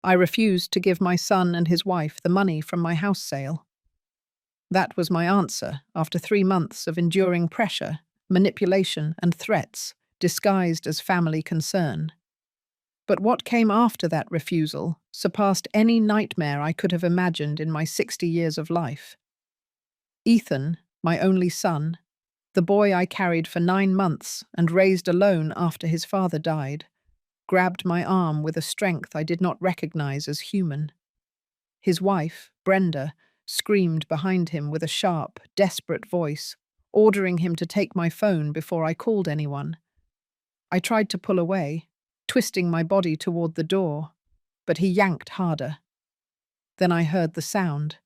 I refused to give my son and his wife the money from my house sale. That was my answer after 3 months of enduring pressure, manipulation, and threats, disguised as family concern. But what came after that refusal surpassed any nightmare I could have imagined in my 60 years of life. Ethan, my only son, the boy I carried for 9 months and raised alone after his father died, grabbed my arm with a strength I did not recognize as human. His wife, Brenda, screamed behind him with a sharp, desperate voice, ordering him to take my phone before I called anyone. I tried to pull away, twisting my body toward the door, but he yanked harder. Then I heard the sound.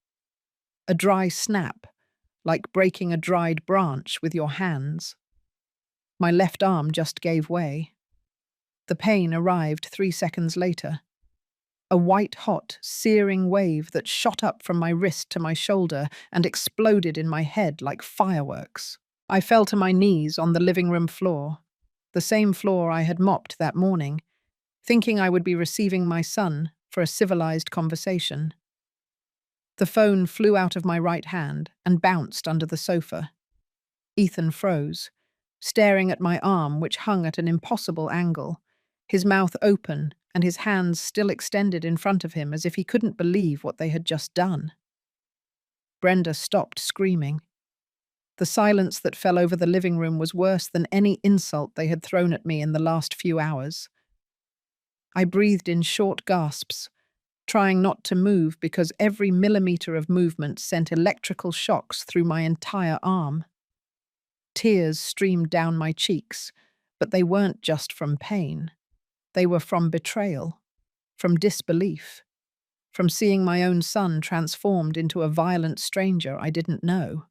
A dry snap, like breaking a dried branch with your hands. My left arm just gave way. The pain arrived 3 seconds later. A white-hot, searing wave that shot up from my wrist to my shoulder and exploded in my head like fireworks. I fell to my knees on the living room floor, the same floor I had mopped that morning, thinking I would be receiving my son for a civilized conversation. The phone flew out of my right hand and bounced under the sofa. Ethan froze, staring at my arm which hung at an impossible angle, his mouth open and his hands still extended in front of him as if he couldn't believe what they had just done. Brenda stopped screaming. The silence that fell over the living room was worse than any insult they had thrown at me in the last few hours. I breathed in short gasps, trying not to move because every millimeter of movement sent electrical shocks through my entire arm. Tears streamed down my cheeks, but they weren't just from pain. They were from betrayal, from disbelief, from seeing my own son transformed into a violent stranger I didn't know.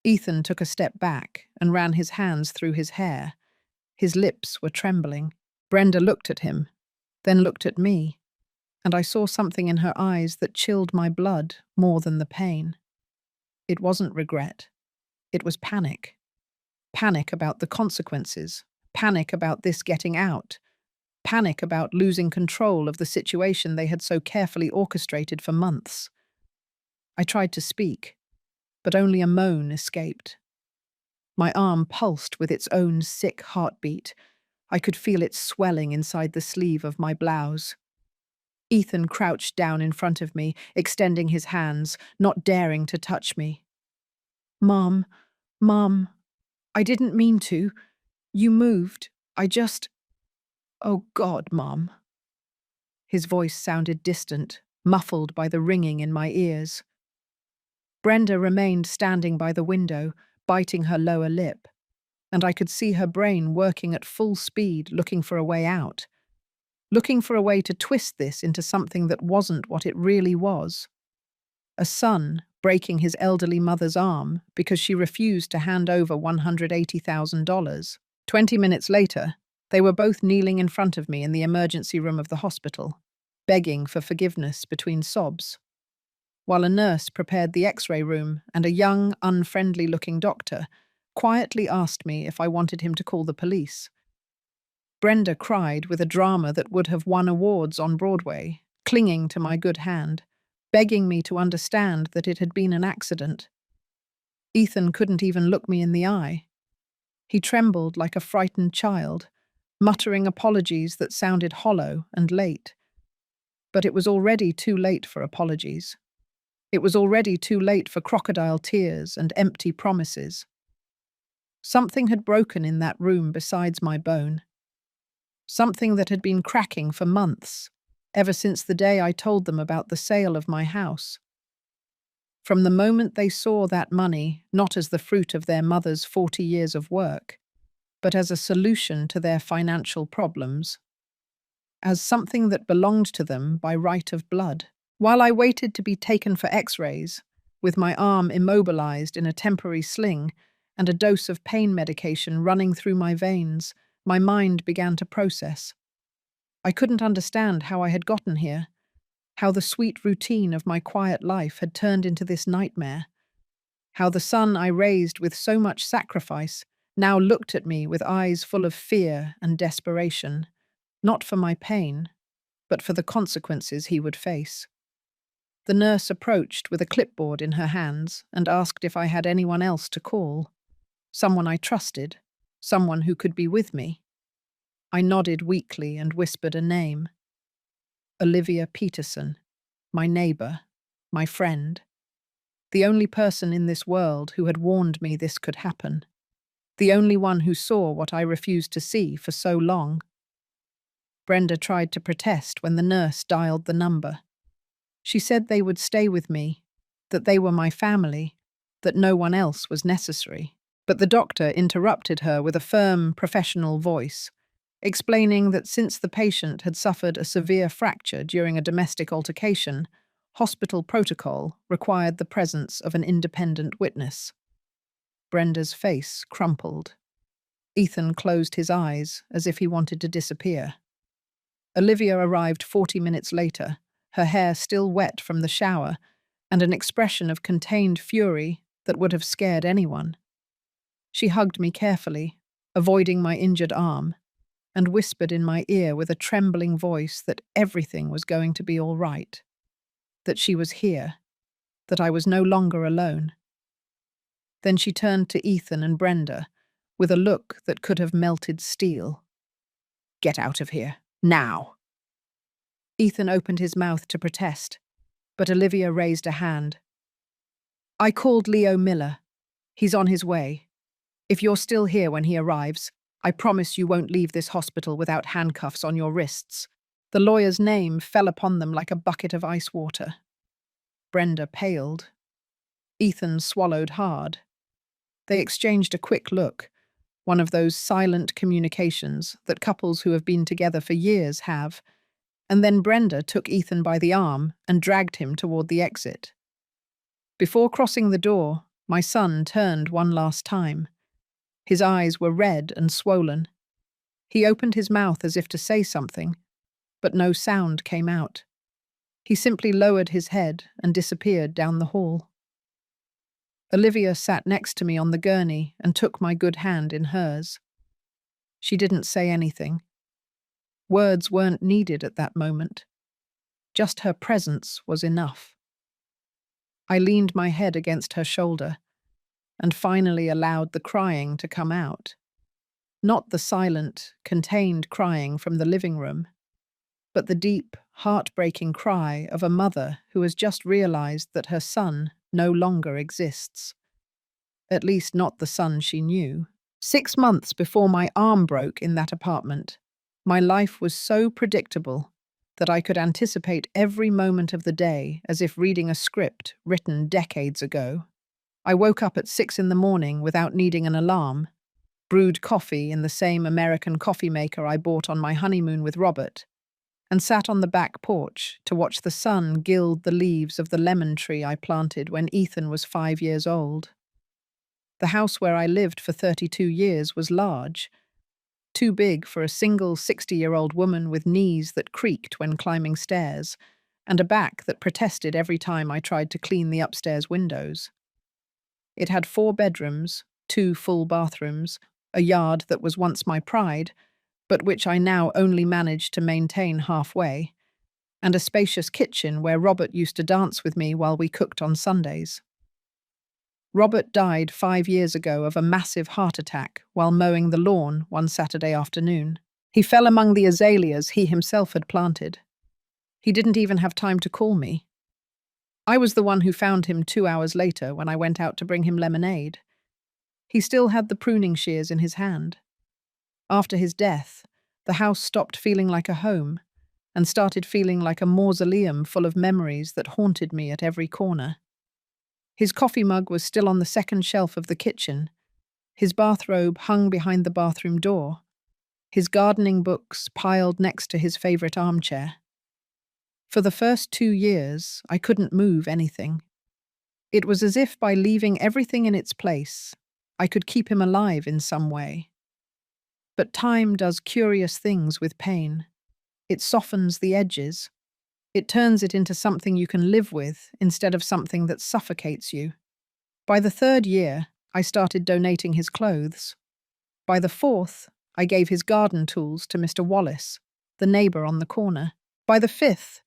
Ethan took a step back and ran his hands through his hair. His lips were trembling. Brenda looked at him, then looked at me, and I saw something in her eyes that chilled my blood more than the pain. It wasn't regret. It was panic. Panic about the consequences. Panic about this getting out. Panic about losing control of the situation they had so carefully orchestrated for months. I tried to speak, but only a moan escaped. My arm pulsed with its own sick heartbeat. I could feel it swelling inside the sleeve of my blouse. Ethan crouched down in front of me, extending his hands, not daring to touch me. Mom, I didn't mean to. You moved. Oh God, Mom. His voice sounded distant, muffled by the ringing in my ears. Brenda remained standing by the window, biting her lower lip, and I could see her brain working at full speed, looking for a way out, looking for a way to twist this into something that wasn't what it really was. A son breaking his elderly mother's arm because she refused to hand over $180,000. 20 minutes later, they were both kneeling in front of me in the emergency room of the hospital, begging for forgiveness between sobs, while a nurse prepared the X-ray room and a young, unfriendly-looking doctor quietly asked me if I wanted him to call the police. Brenda cried with a drama that would have won awards on Broadway, clinging to my good hand, begging me to understand that it had been an accident. Ethan couldn't even look me in the eye. He trembled like a frightened child, muttering apologies that sounded hollow and late. But it was already too late for apologies. It was already too late for crocodile tears and empty promises. Something had broken in that room besides my bone. Something that had been cracking for months, ever since the day I told them about the sale of my house. From the moment they saw that money not as the fruit of their mother's 40 years of work, but as a solution to their financial problems, as something that belonged to them by right of blood. While I waited to be taken for X-rays, with my arm immobilized in a temporary sling and a dose of pain medication running through my veins, my mind began to process. I couldn't understand how I had gotten here, how the sweet routine of my quiet life had turned into this nightmare, how the son I raised with so much sacrifice now looked at me with eyes full of fear and desperation, not for my pain, but for the consequences he would face. The nurse approached with a clipboard in her hands and asked if I had anyone else to call. Someone I trusted, someone who could be with me. I nodded weakly and whispered a name. Olivia Peterson, my neighbour, my friend. The only person in this world who had warned me this could happen. The only one who saw what I refused to see for so long. Brenda tried to protest when the nurse dialed the number. She said they would stay with me, that they were my family, that no one else was necessary. But the doctor interrupted her with a firm, professional voice, explaining that since the patient had suffered a severe fracture during a domestic altercation, hospital protocol required the presence of an independent witness. Brenda's face crumpled. Ethan closed his eyes as if he wanted to disappear. Olivia arrived 40 minutes later, her hair still wet from the shower, and an expression of contained fury that would have scared anyone. She hugged me carefully, avoiding my injured arm, and whispered in my ear with a trembling voice that everything was going to be all right, that she was here, that I was no longer alone. Then she turned to Ethan and Brenda with a look that could have melted steel. "Get out of here, now!" Ethan opened his mouth to protest, but Olivia raised a hand. "I called Leo Miller. He's on his way. If you're still here when he arrives, I promise you won't leave this hospital without handcuffs on your wrists." The lawyer's name fell upon them like a bucket of ice water. Brenda paled. Ethan swallowed hard. They exchanged a quick look, one of those silent communications that couples who have been together for years have, and then Brenda took Ethan by the arm and dragged him toward the exit. Before crossing the door, my son turned one last time. His eyes were red and swollen. He opened his mouth as if to say something, but no sound came out. He simply lowered his head and disappeared down the hall. Olivia sat next to me on the gurney and took my good hand in hers. She didn't say anything. Words weren't needed at that moment. Just her presence was enough. I leaned my head against her shoulder and finally allowed the crying to come out. Not the silent, contained crying from the living room, but the deep, heartbreaking cry of a mother who has just realized that her son no longer exists. At least not the son she knew. 6 months before my arm broke in that apartment, my life was so predictable that I could anticipate every moment of the day as if reading a script written decades ago. I woke up at 6 in the morning without needing an alarm, brewed coffee in the same American coffee maker I bought on my honeymoon with Robert, and sat on the back porch to watch the sun gild the leaves of the lemon tree I planted when Ethan was 5 years old. The house where I lived for 32 years was large, too big for a single 60-year-old woman with knees that creaked when climbing stairs, and a back that protested every time I tried to clean the upstairs windows. It had 4 bedrooms, 2 full bathrooms, a yard that was once my pride, but which I now only managed to maintain halfway, and a spacious kitchen where Robert used to dance with me while we cooked on Sundays. Robert died 5 years ago of a massive heart attack while mowing the lawn one Saturday afternoon. He fell among the azaleas he himself had planted. He didn't even have time to call me. I was the one who found him 2 hours later when I went out to bring him lemonade. He still had the pruning shears in his hand. After his death, the house stopped feeling like a home and started feeling like a mausoleum full of memories that haunted me at every corner. His coffee mug was still on the second shelf of the kitchen. His bathrobe hung behind the bathroom door. His gardening books piled next to his favorite armchair. For the first 2 years, I couldn't move anything. It was as if by leaving everything in its place, I could keep him alive in some way. But time does curious things with pain. It softens the edges. It turns it into something you can live with instead of something that suffocates you. By the 3rd year, I started donating his clothes. By the 4th, I gave his garden tools to Mr. Wallace, the neighbour on the corner. By the 5th,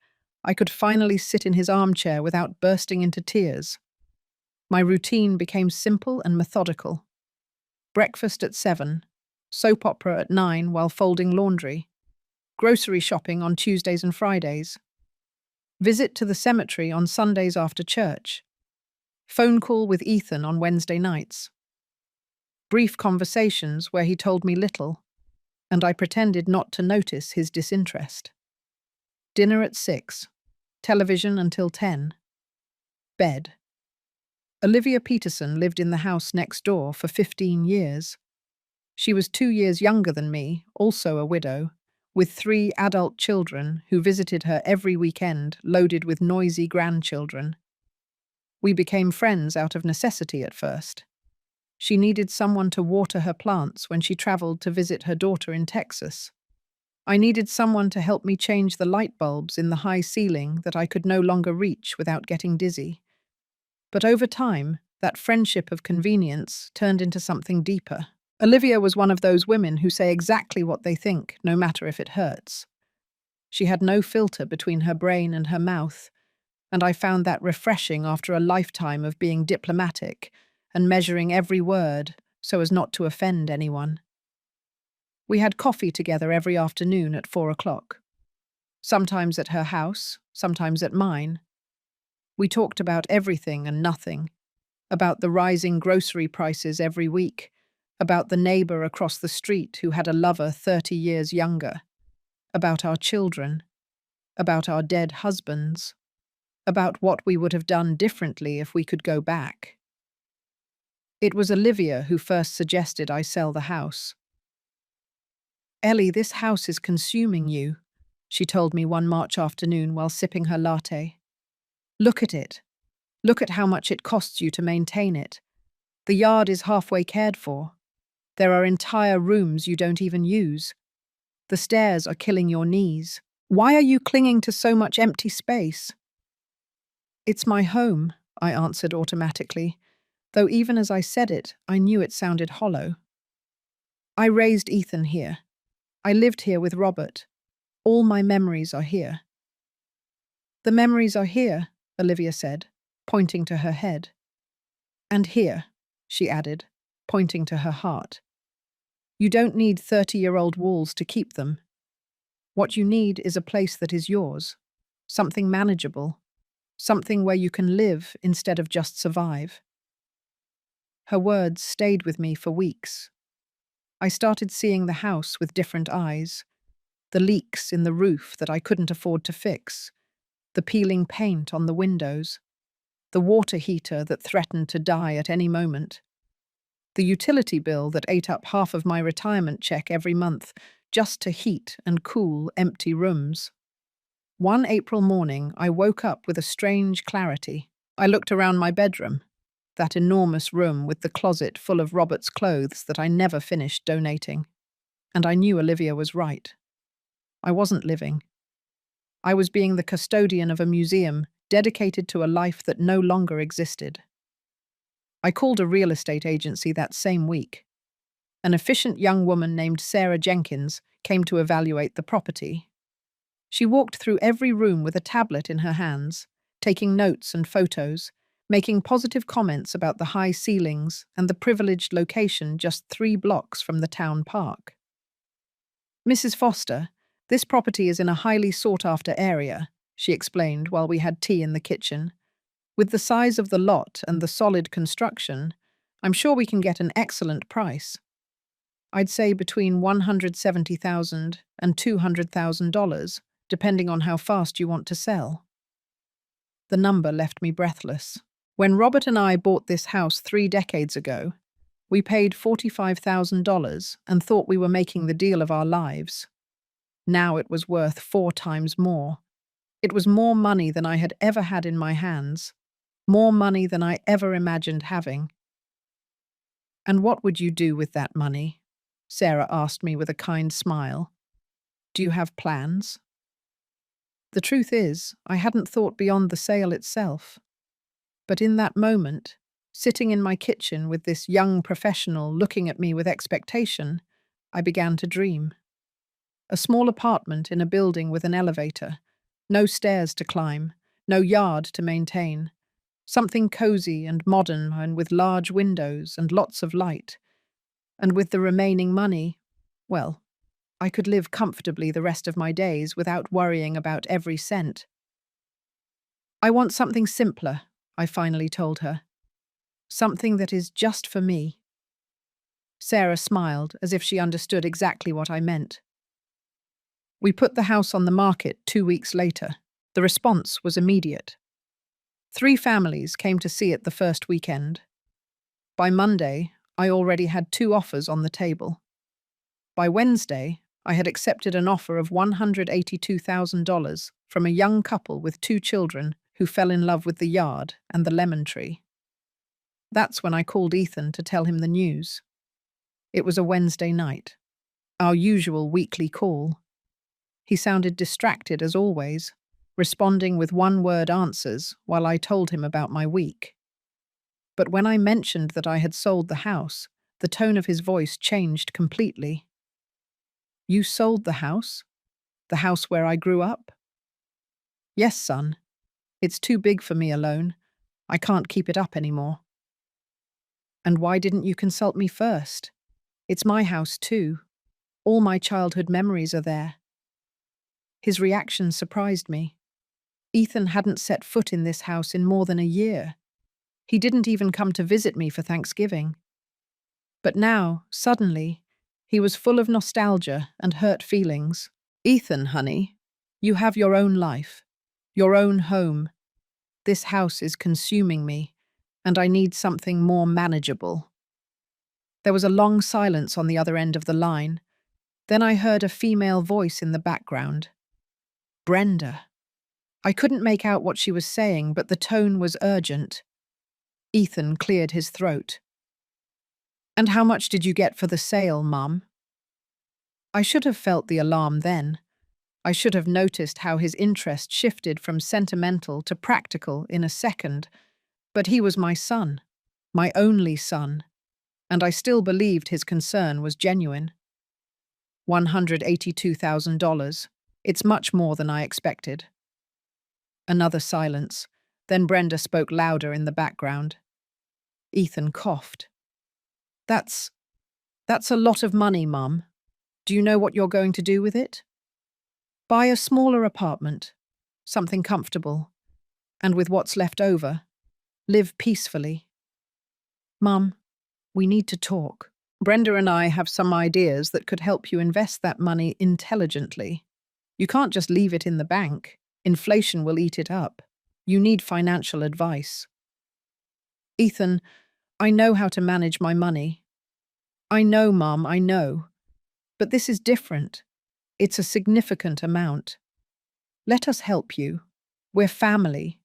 I could finally sit in his armchair without bursting into tears. My routine became simple and methodical. Breakfast at 7, soap opera at 9 while folding laundry, grocery shopping on Tuesdays and Fridays, visit to the cemetery on Sundays after church, phone call with Ethan on Wednesday nights, brief conversations where he told me little, and I pretended not to notice his disinterest. Dinner at 6, television until 10, bed. Olivia Peterson lived in the house next door for 15 years. She was 2 years younger than me, also a widow, with 3 adult children who visited her every weekend, loaded with noisy grandchildren. We became friends out of necessity at first. She needed someone to water her plants when she traveled to visit her daughter in Texas. I needed someone to help me change the light bulbs in the high ceiling that I could no longer reach without getting dizzy. But over time, that friendship of convenience turned into something deeper. Olivia was one of those women who say exactly what they think, no matter if it hurts. She had no filter between her brain and her mouth, and I found that refreshing after a lifetime of being diplomatic and measuring every word so as not to offend anyone. We had coffee together every afternoon at 4 o'clock. Sometimes at her house, sometimes at mine. We talked about everything and nothing, about the rising grocery prices every week, about the neighbor across the street who had a lover 30 years younger, about our children, about our dead husbands, about what we would have done differently if we could go back. It was Olivia who first suggested I sell the house. "Ellie, this house is consuming you," she told me one March afternoon while sipping her latte. "Look at it. Look at how much it costs you to maintain it. The yard is halfway cared for. There are entire rooms you don't even use. The stairs are killing your knees. Why are you clinging to so much empty space?" "It's my home," I answered automatically, though even as I said it, I knew it sounded hollow. "I raised Ethan here. I lived here with Robert. All my memories are here." "The memories are here," Olivia said, pointing to her head. "And here," she added, pointing to her heart. "You don't need 30-year-old walls to keep them. What you need is a place that is yours, something manageable, something where you can live instead of just survive." Her words stayed with me for weeks. I started seeing the house with different eyes, the leaks in the roof that I couldn't afford to fix, the peeling paint on the windows, the water heater that threatened to die at any moment, the utility bill that ate up half of my retirement check every month just to heat and cool empty rooms. One April morning, I woke up with a strange clarity. I looked around my bedroom, that enormous room with the closet full of Robert's clothes that I never finished donating, and I knew Olivia was right. I wasn't living. I was being the custodian of a museum dedicated to a life that no longer existed. I called a real estate agency that same week. An efficient young woman named Sarah Jenkins came to evaluate the property. She walked through every room with a tablet in her hands, taking notes and photos, making positive comments about the high ceilings and the privileged location just 3 blocks from the town park. "Mrs. Foster, this property is in a highly sought-after area," she explained while we had tea in the kitchen. "With the size of the lot and the solid construction, I'm sure we can get an excellent price. I'd say between $170,000 and $200,000, depending on how fast you want to sell." The number left me breathless. When Robert and I bought this house 3 decades ago, we paid $45,000 and thought we were making the deal of our lives. Now it was worth 4 times more. It was more money than I had ever had in my hands, more money than I ever imagined having. "And what would you do with that money?" Sarah asked me with a kind smile. "Do you have plans?" The truth is, I hadn't thought beyond the sale itself. But in that moment, sitting in my kitchen with this young professional looking at me with expectation, I began to dream. A small apartment in a building with an elevator, No stairs to climb, no yard to maintain. Something cozy and modern and with large windows and lots of light. And with the remaining money, well, I could live comfortably the rest of my days without worrying about every cent. I want something simpler, I finally told her. Something that is just for me. Sarah smiled as if she understood exactly what I meant. We put the house on the market 2 weeks later. The response was immediate. 3 families came to see it the first weekend. By Monday, I already had 2 offers on the table. By Wednesday, I had accepted an offer of $182,000 from a young couple with 2 children who fell in love with the yard and the lemon tree. That's when I called Ethan to tell him the news. It was a Wednesday night, our usual weekly call. He sounded distracted as always, responding with one-word answers while I told him about my week. But when I mentioned that I had sold the house, the tone of his voice changed completely. You sold the house? The house where I grew up? Yes, son. It's too big for me alone. I can't keep it up anymore. And why didn't you consult me first? It's my house too. All my childhood memories are there. His reaction surprised me. Ethan hadn't set foot in this house in more than a year. He didn't even come to visit me for Thanksgiving. But now, suddenly, he was full of nostalgia and hurt feelings. Ethan, honey, you have your own life, your own home. This house is consuming me, and I need something more manageable. There was a long silence on the other end of the line. Then I heard a female voice in the background. Brenda. I couldn't make out what she was saying, but the tone was urgent. Ethan cleared his throat. And how much did you get for the sale, Mum? I should have felt the alarm then. I should have noticed how his interest shifted from sentimental to practical in a second. But he was my son, my only son, and I still believed his concern was genuine. $182,000. It's much more than I expected. Another silence. Then Brenda spoke louder in the background. Ethan coughed. That's a lot of money, Mum. Do you know what you're going to do with it? Buy a smaller apartment, something comfortable, and with what's left over, live peacefully. Mum, we need to talk. Brenda and I have some ideas that could help you invest that money intelligently. You can't just leave it in the bank. Inflation will eat it up. You need financial advice. Ethan, I know how to manage my money. I know, Mum, I know. But this is different. It's a significant amount. Let us help you. We're family.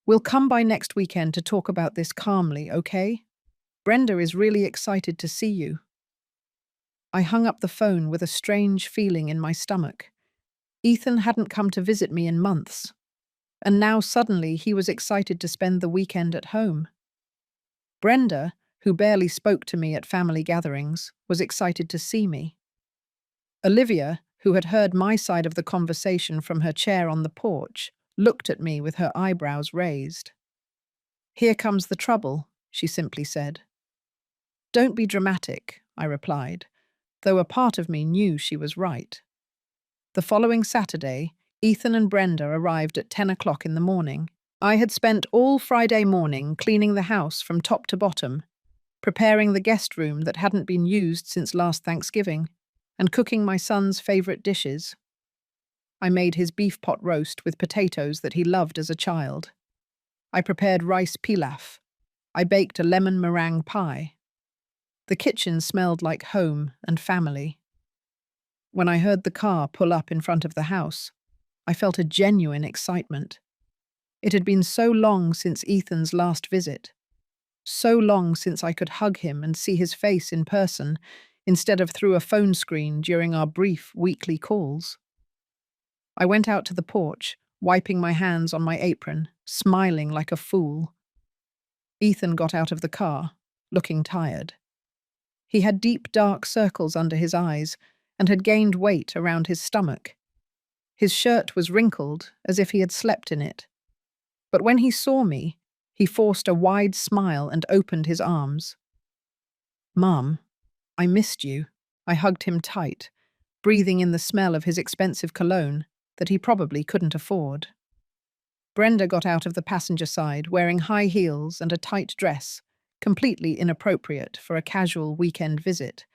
We'll come by next weekend to talk about this calmly, okay? Brenda is really excited to see you. I hung up the phone with a strange feeling in my stomach. Ethan hadn't come to visit me in months, and now suddenly he was excited to spend the weekend at home. Brenda, who barely spoke to me at family gatherings, was excited to see me. Olivia, who had heard my side of the conversation from her chair on the porch, looked at me with her eyebrows raised. Here comes the trouble, she simply said. Don't be dramatic, I replied, though a part of me knew she was right. The following Saturday, Ethan and Brenda arrived at 10 o'clock in the morning. I had spent all Friday morning cleaning the house from top to bottom, preparing the guest room that hadn't been used since last Thanksgiving, and cooking my son's favourite dishes. I made his beef pot roast with potatoes that he loved as a child. I prepared rice pilaf. I baked a lemon meringue pie. The kitchen smelled like home and family. When I heard the car pull up in front of the house, I felt a genuine excitement. It had been so long since Ethan's last visit, so long since I could hug him and see his face in person instead of through a phone screen during our brief weekly calls. I went out to the porch, wiping my hands on my apron, smiling like a fool. Ethan got out of the car, looking tired. He had deep, dark circles under his eyes and had gained weight around his stomach. His shirt was wrinkled, as if he had slept in it. But when he saw me, he forced a wide smile and opened his arms. "Mum, I missed you." I hugged him tight, breathing in the smell of his expensive cologne that he probably couldn't afford. Brenda got out of the passenger side wearing high heels and a tight dress, completely inappropriate for a casual weekend visit.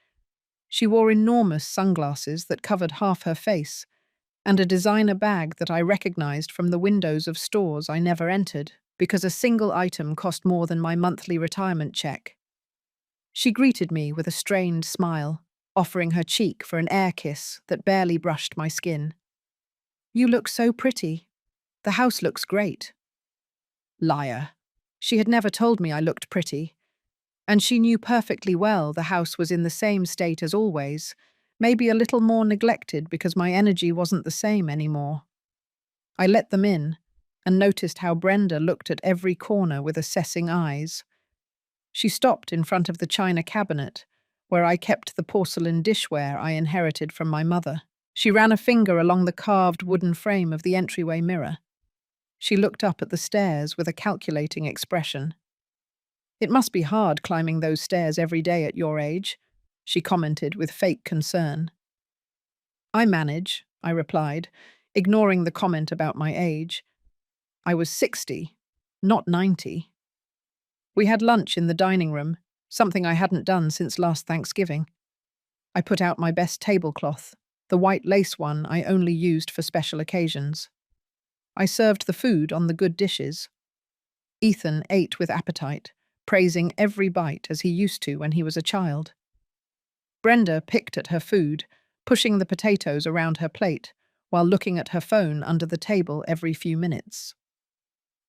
She wore enormous sunglasses that covered half her face, and a designer bag that I recognized from the windows of stores I never entered because a single item cost more than my monthly retirement check. She greeted me with a strained smile, offering her cheek for an air kiss that barely brushed my skin. "You look so pretty. The house looks great." Liar. She had never told me I looked pretty, and she knew perfectly well the house was in the same state as always, maybe a little more neglected because my energy wasn't the same anymore. I let them in and noticed how Brenda looked at every corner with assessing eyes. She stopped in front of the china cabinet, where I kept the porcelain dishware I inherited from my mother. She ran a finger along the carved wooden frame of the entryway mirror. She looked up at the stairs with a calculating expression. "It must be hard climbing those stairs every day at your age," she commented with fake concern. "I manage," I replied, ignoring the comment about my age. I was 60, not 90. We had lunch in the dining room, something I hadn't done since last Thanksgiving. I put out my best tablecloth, the white lace one I only used for special occasions. I served the food on the good dishes. Ethan ate with appetite, praising every bite as he used to when he was a child. Brenda picked at her food, pushing the potatoes around her plate, while looking at her phone under the table every few minutes.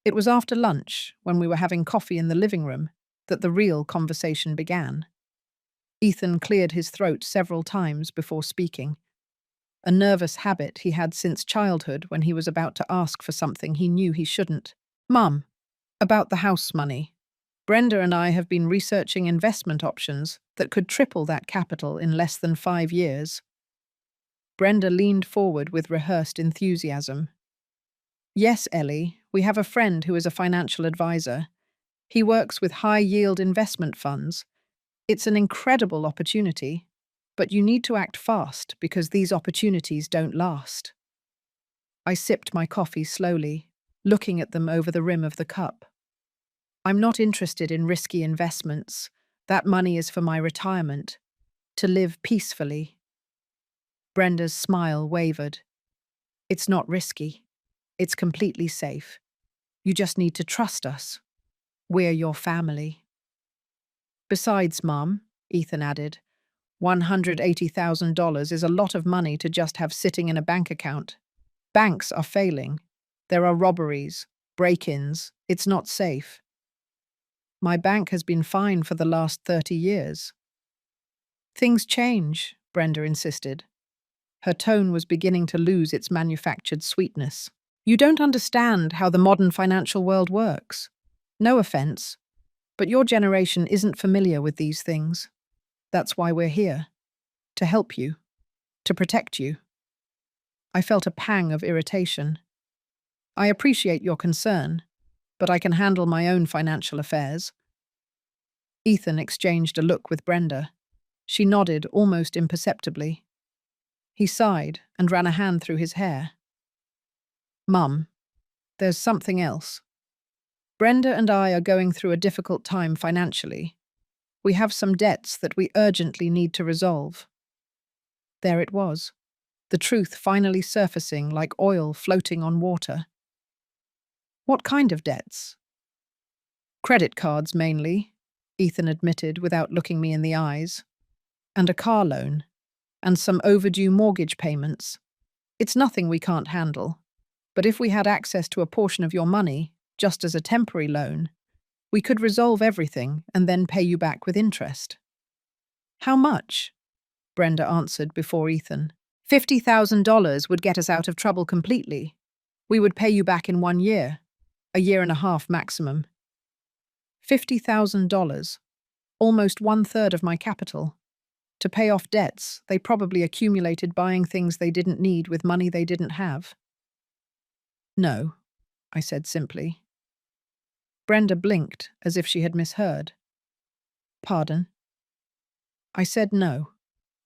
It was after lunch, when we were having coffee in the living room, that the real conversation began. Ethan cleared his throat several times before speaking, a nervous habit he had since childhood when he was about to ask for something he knew he shouldn't. "Mum, about the house money. Brenda and I have been researching investment options that could triple that capital in less than 5 years." Brenda leaned forward with rehearsed enthusiasm. "Yes, Ellie, we have a friend who is a financial advisor. He works with high-yield investment funds. It's an incredible opportunity, but you need to act fast because these opportunities don't last." I sipped my coffee slowly, looking at them over the rim of the cup. "I'm not interested in risky investments. That money is for my retirement, to live peacefully." Brenda's smile wavered. "It's not risky. It's completely safe. You just need to trust us. We're your family." "Besides, Mum," Ethan added, $180,000 is a lot of money to just have sitting in a bank account. Banks are failing. There are robberies, break-ins. It's not safe." "My bank has been fine for the last 30 years. "Things change," Brenda insisted. Her tone was beginning to lose its manufactured sweetness. "You don't understand how the modern financial world works. No offense, but your generation isn't familiar with these things. That's why we're here. To help you. To protect you." I felt a pang of irritation. "I appreciate your concern, but I can handle my own financial affairs." Ethan exchanged a look with Brenda. She nodded almost imperceptibly. He sighed and ran a hand through his hair. "Mum, there's something else. Brenda and I are going through a difficult time financially. We have some debts that we urgently need to resolve." There it was, the truth finally surfacing like oil floating on water. "What kind of debts?" "Credit cards, mainly," Ethan admitted without looking me in the eyes. "And a car loan. And some overdue mortgage payments. It's nothing we can't handle. But if we had access to a portion of your money, just as a temporary loan, we could resolve everything and then pay you back with interest." "How much?" Brenda answered before Ethan. $50,000 would get us out of trouble completely. We would pay you back in 1 year, a year and a half maximum." $50,000, almost 1/3 of my capital. To pay off debts they probably accumulated buying things they didn't need with money they didn't have. No, I said simply. Brenda blinked as if she had misheard. Pardon? I said no.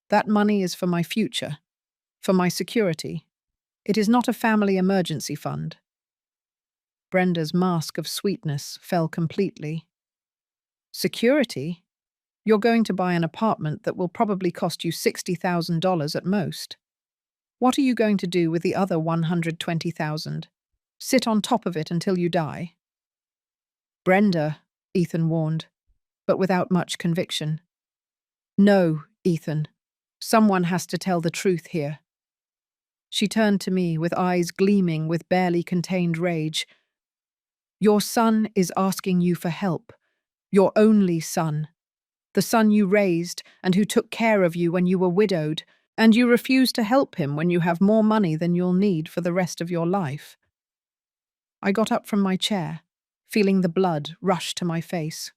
That money is for my future, for my security. It is not a family emergency fund. Brenda's mask of sweetness fell completely. Security? You're going to buy an apartment that will probably cost you $60,000 at most. What are you going to do with the other $120,000? Sit on top of it until you die? Brenda, Ethan warned, but without much conviction. No, Ethan. Someone has to tell the truth here. She turned to me with eyes gleaming with barely contained rage. Your son is asking you for help. Your only son. The son you raised and who took care of you when you were widowed, and you refuse to help him when you have more money than you'll need for the rest of your life. I got up from my chair, feeling the blood rush to my face.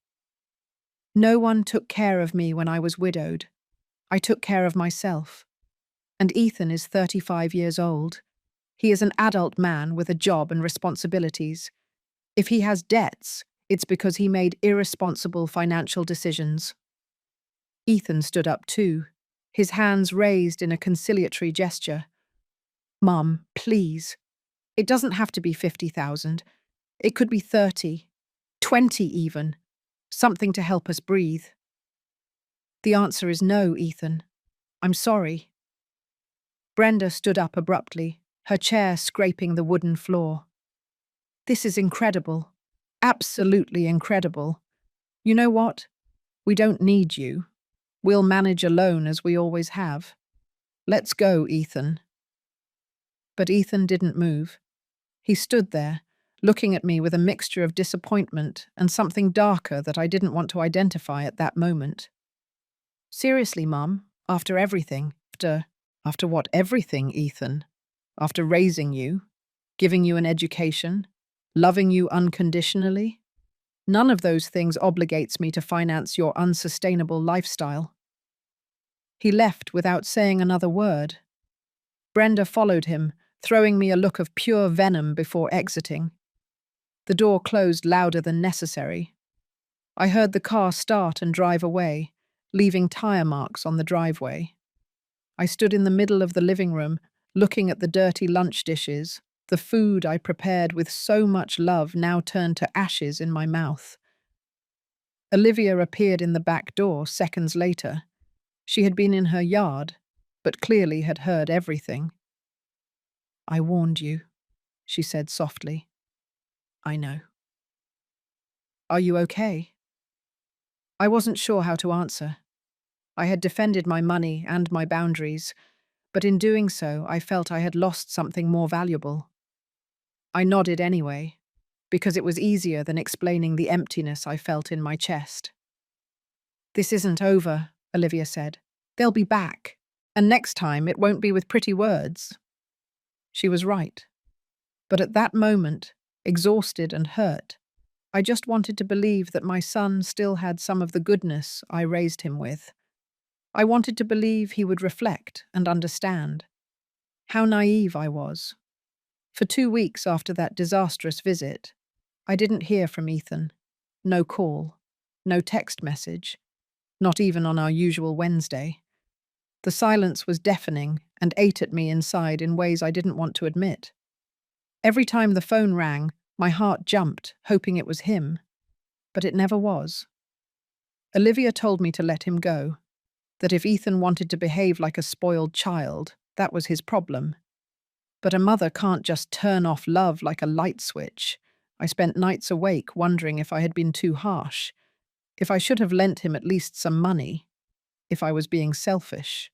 No one took care of me when I was widowed. I took care of myself. And Ethan is 35 years old. He is an adult man with a job and responsibilities. If he has debts, it's because he made irresponsible financial decisions. Ethan stood up too, his hands raised in a conciliatory gesture. Mum, please. It doesn't have to be 50,000. It could be 30, 20 even. Something to help us breathe. The answer is no, Ethan. I'm sorry. Brenda stood up abruptly, her chair scraping the wooden floor. This is incredible. Absolutely incredible. You know what? We don't need you. We'll manage alone as we always have. Let's go, Ethan. But Ethan didn't move. He stood there, looking at me with a mixture of disappointment and something darker that I didn't want to identify at that moment. Seriously, Mum, after everything, after what everything, Ethan? After raising you, giving you an education, loving you unconditionally? None of those things obligates me to finance your unsustainable lifestyle. He left without saying another word. Brenda followed him, throwing me a look of pure venom before exiting. The door closed louder than necessary. I heard the car start and drive away, leaving tire marks on the driveway. I stood in the middle of the living room, looking at the dirty lunch dishes, the food I prepared with so much love now turned to ashes in my mouth. Olivia appeared in the back door seconds later. She had been in her yard, but clearly had heard everything. I warned you, she said softly. I know. Are you okay? I wasn't sure how to answer. I had defended my money and my boundaries, but in doing so, I felt I had lost something more valuable. I nodded anyway, because it was easier than explaining the emptiness I felt in my chest. This isn't over, Olivia said. They'll be back, and next time it won't be with pretty words. She was right. But at that moment, exhausted and hurt, I just wanted to believe that my son still had some of the goodness I raised him with. I wanted to believe he would reflect and understand. How naive I was. For 2 weeks after that disastrous visit, I didn't hear from Ethan. No call, no text message, not even on our usual Wednesday. The silence was deafening and ate at me inside in ways I didn't want to admit. Every time the phone rang, my heart jumped, hoping it was him. But it never was. Olivia told me to let him go, that if Ethan wanted to behave like a spoiled child, that was his problem. But a mother can't just turn off love like a light switch. I spent nights awake wondering if I had been too harsh, if I should have lent him at least some money, if I was being selfish.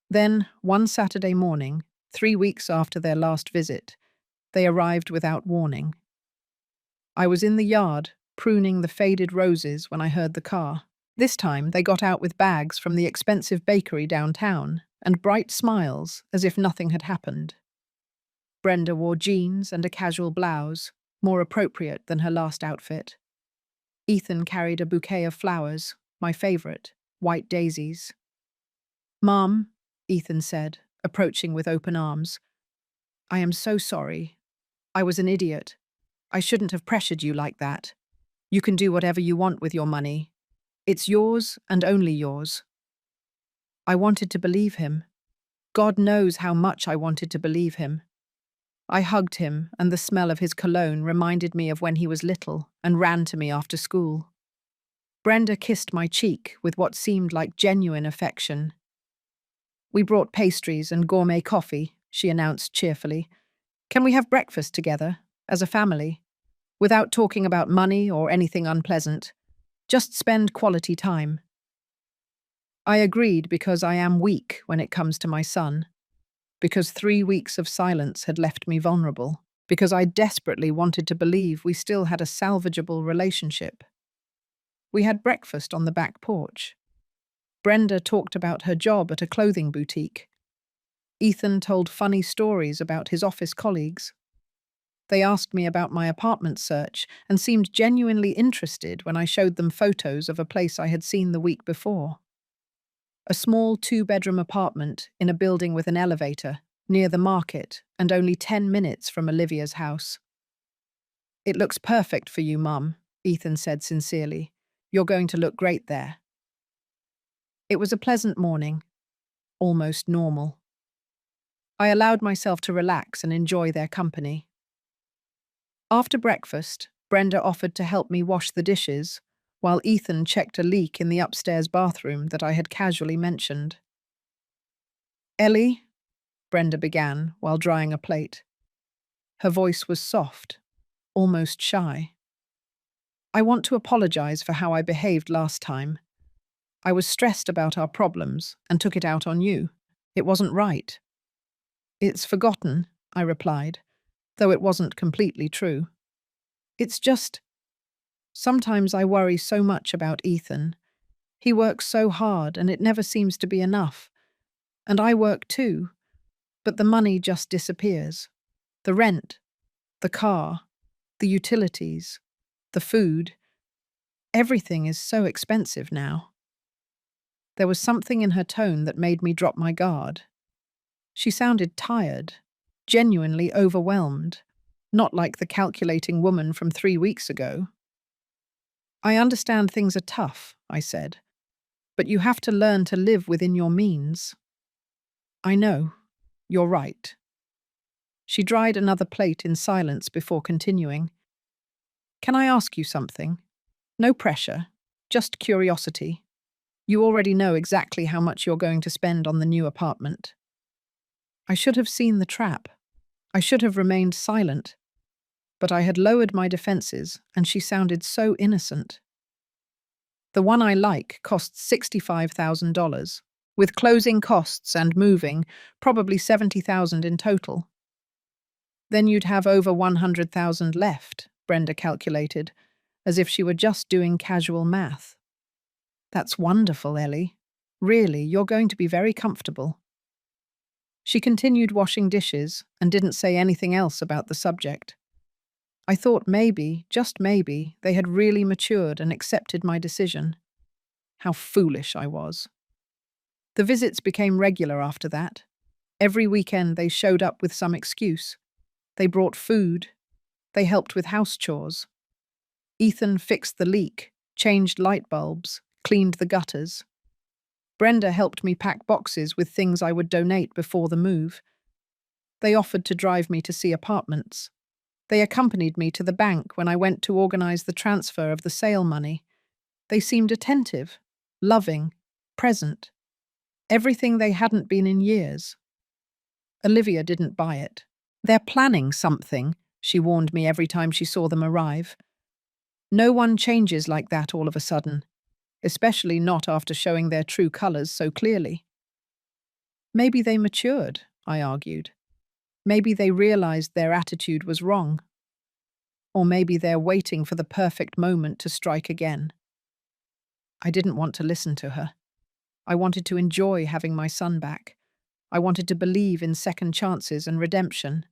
Then, one Saturday morning, 3 weeks after their last visit, they arrived without warning. I was in the yard, pruning the faded roses when I heard the car. This time they got out with bags from the expensive bakery downtown and bright smiles as if nothing had happened. Brenda wore jeans and a casual blouse, more appropriate than her last outfit. Ethan carried a bouquet of flowers, my favorite, white daisies, Mom, Ethan said, approaching with open arms. I am so sorry. I was an idiot. I shouldn't have pressured you like that. You can do whatever you want with your money. It's yours and only yours. I wanted to believe him. God knows how much I wanted to believe him. I hugged him, and the smell of his cologne reminded me of when he was little and ran to me after school. Brenda kissed my cheek with what seemed like genuine affection. We brought pastries and gourmet coffee, she announced cheerfully. Can we have breakfast together, as a family, without talking about money or anything unpleasant? Just spend quality time. I agreed because I am weak when it comes to my son, because 3 weeks of silence had left me vulnerable, because I desperately wanted to believe we still had a salvageable relationship. We had breakfast on the back porch. Brenda talked about her job at a clothing boutique. Ethan told funny stories about his office colleagues. They asked me about my apartment search and seemed genuinely interested when I showed them photos of a place I had seen the week before. A small 2-bedroom apartment in a building with an elevator, near the market, and only 10 minutes from Olivia's house. It looks perfect for you, Mum, Ethan said sincerely. You're going to look great there. It was a pleasant morning, almost normal. I allowed myself to relax and enjoy their company. After breakfast, Brenda offered to help me wash the dishes, while Ethan checked a leak in the upstairs bathroom that I had casually mentioned. Ellie, Brenda began while drying a plate. Her voice was soft, almost shy. I want to apologize for how I behaved last time. I was stressed about our problems and took it out on you. It wasn't right. It's forgotten, I replied, though it wasn't completely true. It's just, sometimes I worry so much about Ethan. He works so hard and it never seems to be enough. And I work too, but the money just disappears. The rent, the car, the utilities, the food. Everything is so expensive now. There was something in her tone that made me drop my guard. She sounded tired, genuinely overwhelmed, not like the calculating woman from 3 weeks ago. I understand things are tough, I said, but you have to learn to live within your means. I know, you're right. She dried another plate in silence before continuing. Can I ask you something? No pressure, just curiosity. You already know exactly how much you're going to spend on the new apartment. I should have seen the trap. I should have remained silent. But I had lowered my defenses, and she sounded so innocent. The one I like costs $65,000, with closing costs and moving, probably $70,000 in total. Then you'd have over $100,000 left, Brenda calculated, as if she were just doing casual math. That's wonderful, Ellie. Really, you're going to be very comfortable. She continued washing dishes and didn't say anything else about the subject. I thought maybe, just maybe, they had really matured and accepted my decision. How foolish I was. The visits became regular after that. Every weekend they showed up with some excuse. They brought food. They helped with house chores. Ethan fixed the leak, changed light bulbs, cleaned the gutters. Brenda helped me pack boxes with things I would donate before the move. They offered to drive me to see apartments. They accompanied me to the bank when I went to organize the transfer of the sale money. They seemed attentive, loving, present. Everything they hadn't been in years. Olivia didn't buy it. They're planning something, she warned me every time she saw them arrive. No one changes like that all of a sudden, especially not after showing their true colors so clearly. Maybe they matured, I argued. Maybe they realized their attitude was wrong. Or maybe they're waiting for the perfect moment to strike again. I didn't want to listen to her. I wanted to enjoy having my son back. I wanted to believe in second chances and redemption.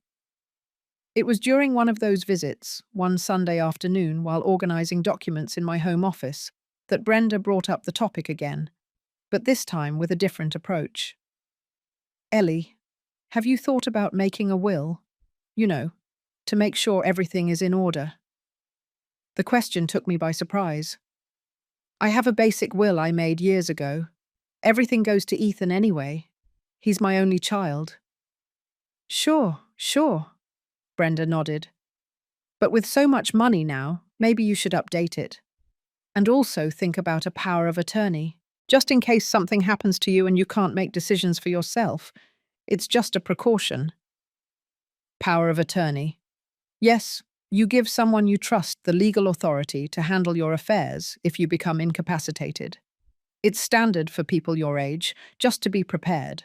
It was during one of those visits, one Sunday afternoon while organizing documents in my home office, that Brenda brought up the topic again. but this time with a different approach. Ellie, have you thought about making a will? You know, to make sure everything is in order. The question took me by surprise. I have a basic will I made years ago. Everything goes to Ethan anyway. He's my only child. Sure, Brenda nodded. But with so much money now, maybe you should update it. And also think about a power of attorney, just in case something happens to you and you can't make decisions for yourself. It's just a precaution. Power of attorney. Yes, you give someone you trust the legal authority to handle your affairs if you become incapacitated. It's standard for people your age, just to be prepared.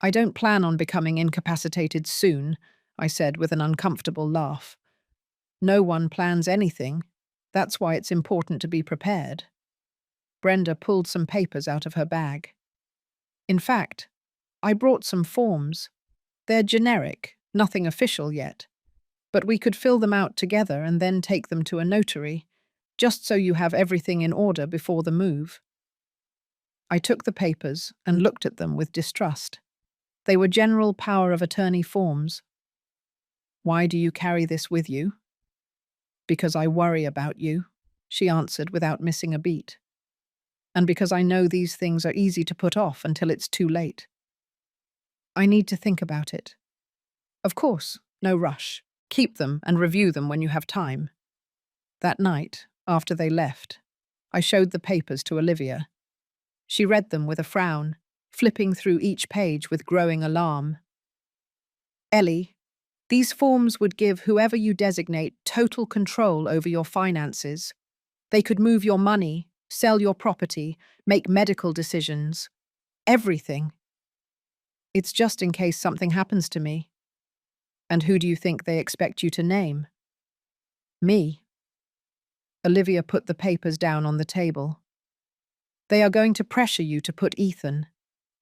I don't plan on becoming incapacitated soon, I said with an uncomfortable laugh. No one plans anything. That's why it's important to be prepared. Brenda pulled some papers out of her bag. In fact, I brought some forms. They're generic, nothing official yet. But we could fill them out together and then take them to a notary, just so you have everything in order before the move. I took the papers and looked at them with distrust. They were general power of attorney forms. Why do you carry this with you? Because I worry about you, she answered without missing a beat. And because I know these things are easy to put off until it's too late. I need to think about it. Of course, no rush. Keep them and review them when you have time. That night, after they left, I showed the papers to Olivia. She read them with a frown, flipping through each page with growing alarm. Ellie, these forms would give whoever you designate total control over your finances. They could move your money, sell your property, make medical decisions. Everything. It's just in case something happens to me. And who do you think they expect you to name? Me. Olivia put the papers down on the table. They are going to pressure you to put Ethan,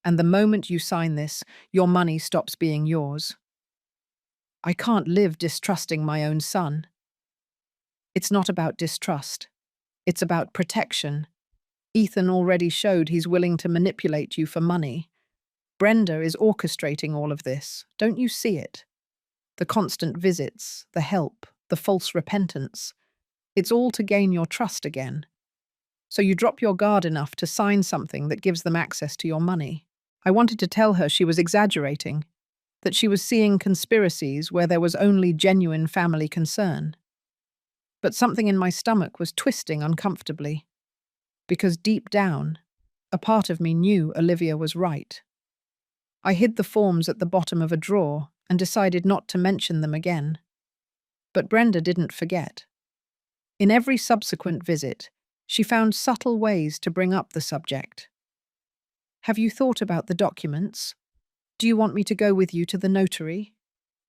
and the moment you sign this, your money stops being yours. I can't live distrusting my own son. It's not about distrust. It's about protection. Ethan already showed he's willing to manipulate you for money. Brenda is orchestrating all of this. Don't you see it? The constant visits, the help, the false repentance. It's all to gain your trust again. So you drop your guard enough to sign something that gives them access to your money. I wanted to tell her she was exaggerating, that she was seeing conspiracies where there was only genuine family concern. But something in my stomach was twisting uncomfortably, because deep down, a part of me knew Olivia was right. I hid the forms at the bottom of a drawer and decided not to mention them again. But Brenda didn't forget. In every subsequent visit, she found subtle ways to bring up the subject. Have you thought about the documents? Do you want me to go with you to the notary?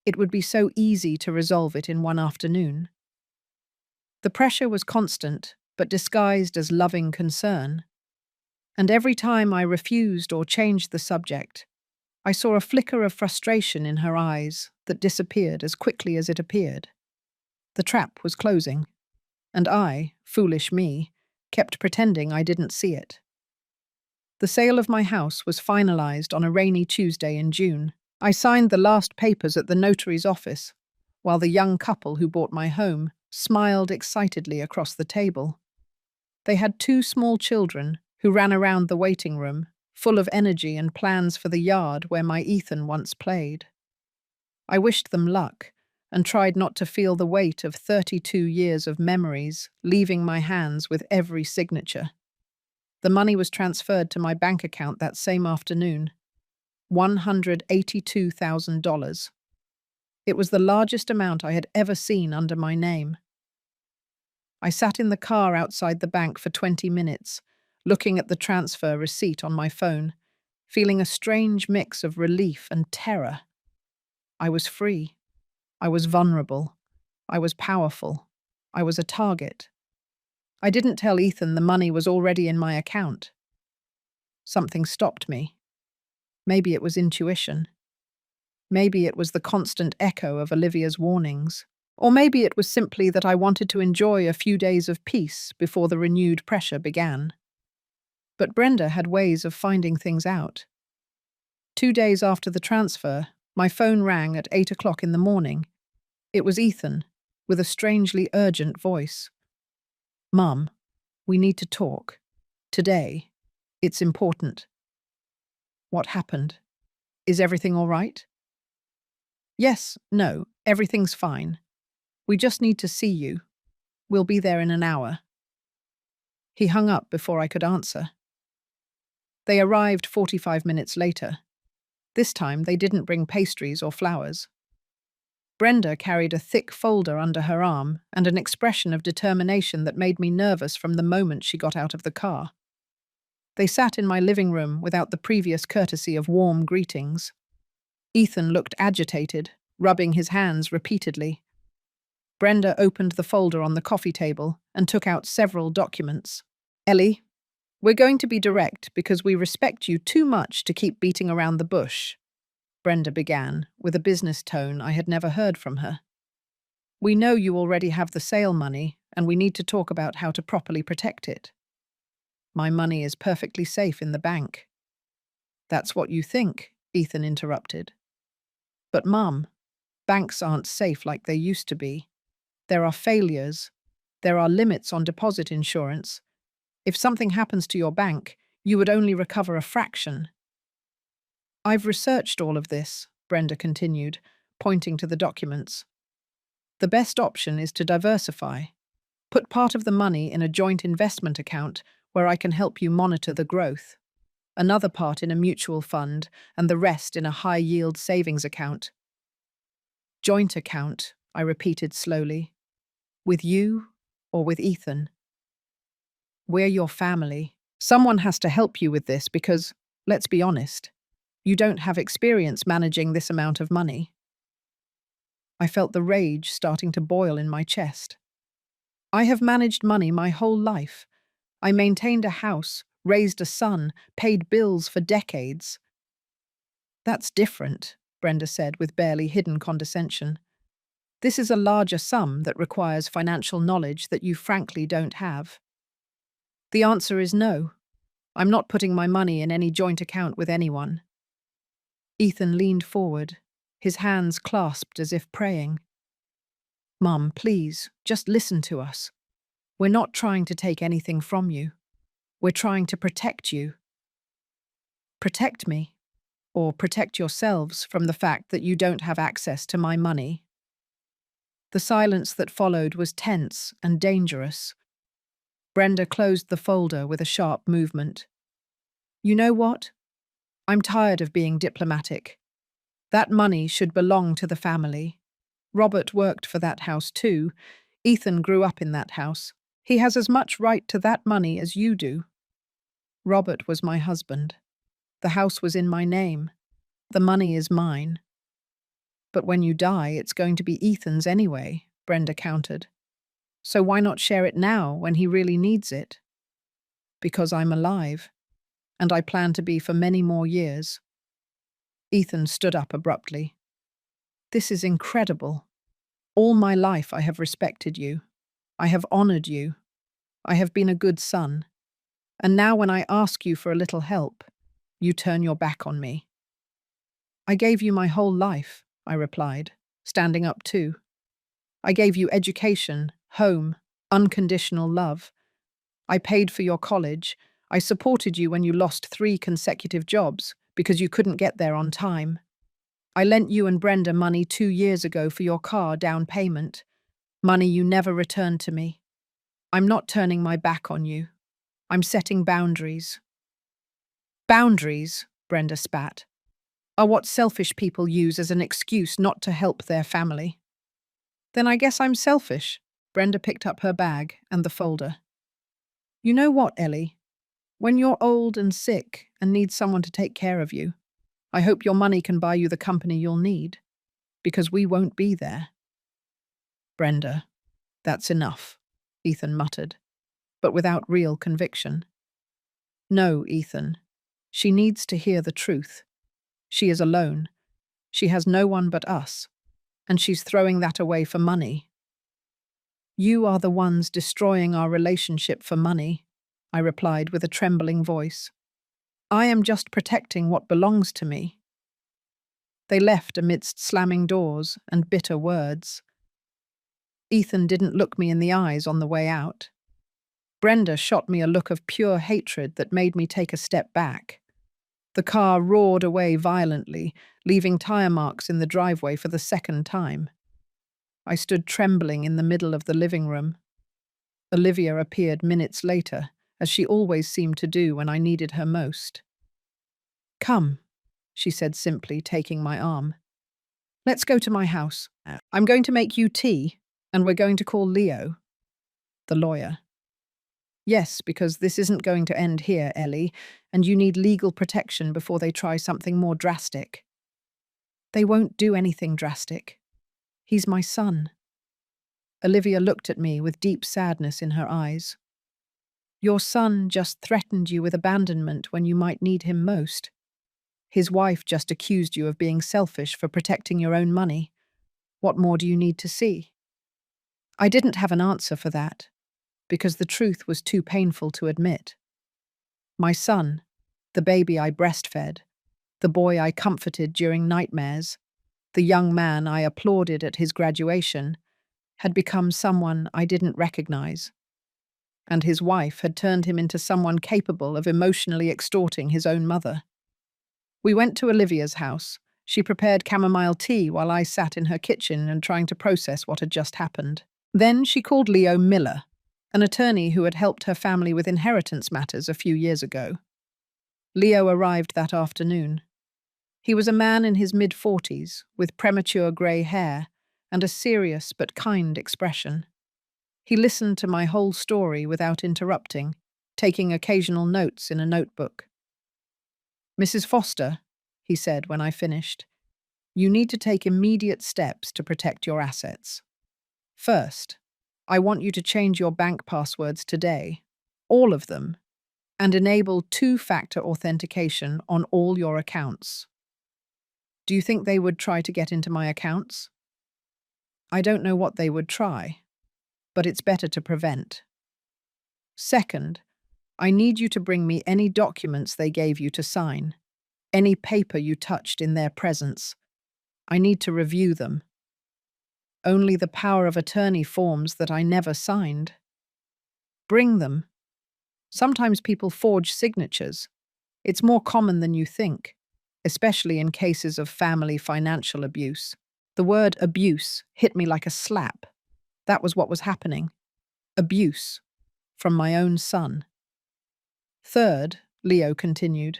It would be so easy to resolve it in one afternoon. The pressure was constant, but disguised as loving concern. And every time I refused or changed the subject, I saw a flicker of frustration in her eyes that disappeared as quickly as it appeared. The trap was closing, and I, foolish me, kept pretending I didn't see it. The sale of my house was finalized on a rainy Tuesday in June. I signed the last papers at the notary's office, while the young couple who bought my home smiled excitedly across the table. They had 2 small children who ran around the waiting room, full of energy and plans for the yard where my Ethan once played. I wished them luck and tried not to feel the weight of 32 years of memories leaving my hands with every signature. The money was transferred to my bank account that same afternoon. $182,000. It was the largest amount I had ever seen under my name. I sat in the car outside the bank for 20 minutes, looking at the transfer receipt on my phone, feeling a strange mix of relief and terror. I was free. I was vulnerable. I was powerful. I was a target. I didn't tell Ethan the money was already in my account. Something stopped me. Maybe it was intuition. Maybe it was the constant echo of Olivia's warnings. Or maybe it was simply that I wanted to enjoy a few days of peace before the renewed pressure began. But Brenda had ways of finding things out. 2 days after the transfer, my phone rang at 8 o'clock in the morning. It was Ethan, with a strangely urgent voice. "Mum, we need to talk. Today. It's important." "What happened? Is everything all right?" "Yes, no, everything's fine. We just need to see you. We'll be there in an hour." He hung up before I could answer. They arrived 45 minutes later. This time they didn't bring pastries or flowers. Brenda carried a thick folder under her arm and an expression of determination that made me nervous from the moment she got out of the car. They sat in my living room without the previous courtesy of warm greetings. Ethan looked agitated, rubbing his hands repeatedly. Brenda opened the folder on the coffee table and took out several documents. "Ellie, we're going to be direct because we respect you too much to keep beating around the bush," Brenda began, with a business tone I had never heard from her. "We know you already have the sale money, and we need to talk about how to properly protect it." "My money is perfectly safe in the bank." "That's what you think," Ethan interrupted. "But Mum, banks aren't safe like they used to be. There are failures. There are limits on deposit insurance. If something happens to your bank, you would only recover a fraction." "I've researched all of this," Brenda continued, pointing to the documents. "The best option is to diversify. Put part of the money in a joint investment account where I can help you monitor the growth. Another part in a mutual fund, and the rest in a high-yield savings account." "Joint account," I repeated slowly. "With you or with Ethan?" "We're your family. Someone has to help you with this because, let's be honest, you don't have experience managing this amount of money." I felt the rage starting to boil in my chest. I have managed money my whole life. I maintained a house, raised a son, paid bills for decades. "That's different," Brenda said with barely hidden condescension. "This is a larger sum that requires financial knowledge that you frankly don't have." "The answer is no. I'm not putting my money in any joint account with anyone." Ethan leaned forward, his hands clasped as if praying. "Mum, please, just listen to us. We're not trying to take anything from you. We're trying to protect you." "Protect me? Or protect yourselves from the fact that you don't have access to my money?" The silence that followed was tense and dangerous. Brenda closed the folder with a sharp movement. "You know what? I'm tired of being diplomatic. That money should belong to the family. Robert worked for that house too. Ethan grew up in that house. He has as much right to that money as you do. Robert was my husband. The house was in my name. The money is mine." "But when you die, it's going to be Ethan's anyway," Brenda countered. "So why not share it now when he really needs it?" "Because I'm alive, and I plan to be for many more years." Ethan stood up abruptly. "This is incredible. All my life I have respected you. I have honored you. I have been a good son. And now when I ask you for a little help, you turn your back on me." "I gave you my whole life," I replied, standing up too. "I gave you education, home, unconditional love. I paid for your college. I supported you when you lost 3 consecutive jobs because you couldn't get there on time. I lent you and Brenda money 2 years ago for your car down payment, money you never returned to me. I'm not turning my back on you. I'm setting boundaries." "Boundaries," Brenda spat, "are what selfish people use as an excuse not to help their family." "Then I guess I'm selfish." Brenda picked up her bag and the folder. "You know what, Ellie? When you're old and sick and need someone to take care of you, I hope your money can buy you the company you'll need, because we won't be there." "Brenda, that's enough," Ethan muttered, but without real conviction. "No, Ethan. She needs to hear the truth. She is alone. She has no one but us, and she's throwing that away for money." "You are the ones destroying our relationship for money," I replied with a trembling voice. I am just protecting what belongs to me. They left amidst slamming doors and bitter words. Ethan didn't look me in the eyes on the way out. Brenda shot me a look of pure hatred that made me take a step back. The car roared away violently, leaving tire marks in the driveway for the second time. I stood trembling in the middle of the living room. Olivia appeared minutes later, as she always seemed to do when I needed her most. Come, she said simply, taking my arm. Let's go to my house. I'm going to make you tea, and we're going to call Leo, the lawyer. Yes, because this isn't going to end here, Ellie, and you need legal protection before they try something more drastic. They won't do anything drastic. He's my son. Olivia looked at me with deep sadness in her eyes. Your son just threatened you with abandonment when you might need him most. His wife just accused you of being selfish for protecting your own money. What more do you need to see? I didn't have an answer for that, because the truth was too painful to admit. My son, the baby I breastfed, the boy I comforted during nightmares, the young man I applauded at his graduation, had become someone I didn't recognize. And his wife had turned him into someone capable of emotionally extorting his own mother. We went to Olivia's house. She prepared chamomile tea while I sat in her kitchen and trying to process what had just happened. Then she called Leo Miller, an attorney who had helped her family with inheritance matters a few years ago. Leo arrived that afternoon. He was a man in his mid-40s, with premature grey hair and a serious but kind expression. He listened to my whole story without interrupting, taking occasional notes in a notebook. Mrs. Foster, he said when I finished, you need to take immediate steps to protect your assets. First, I want you to change your bank passwords today, all of them, and enable two-factor authentication on all your accounts. Do you think they would try to get into my accounts? I don't know what they would try, but it's better to prevent. Second, I need you to bring me any documents they gave you to sign, any paper you touched in their presence. I need to review them. Only the power of attorney forms that I never signed. Bring them. Sometimes people forge signatures. It's more common than you think, especially in cases of family financial abuse. The word abuse hit me like a slap. That was what was happening. Abuse. From my own son. Third, Leo continued,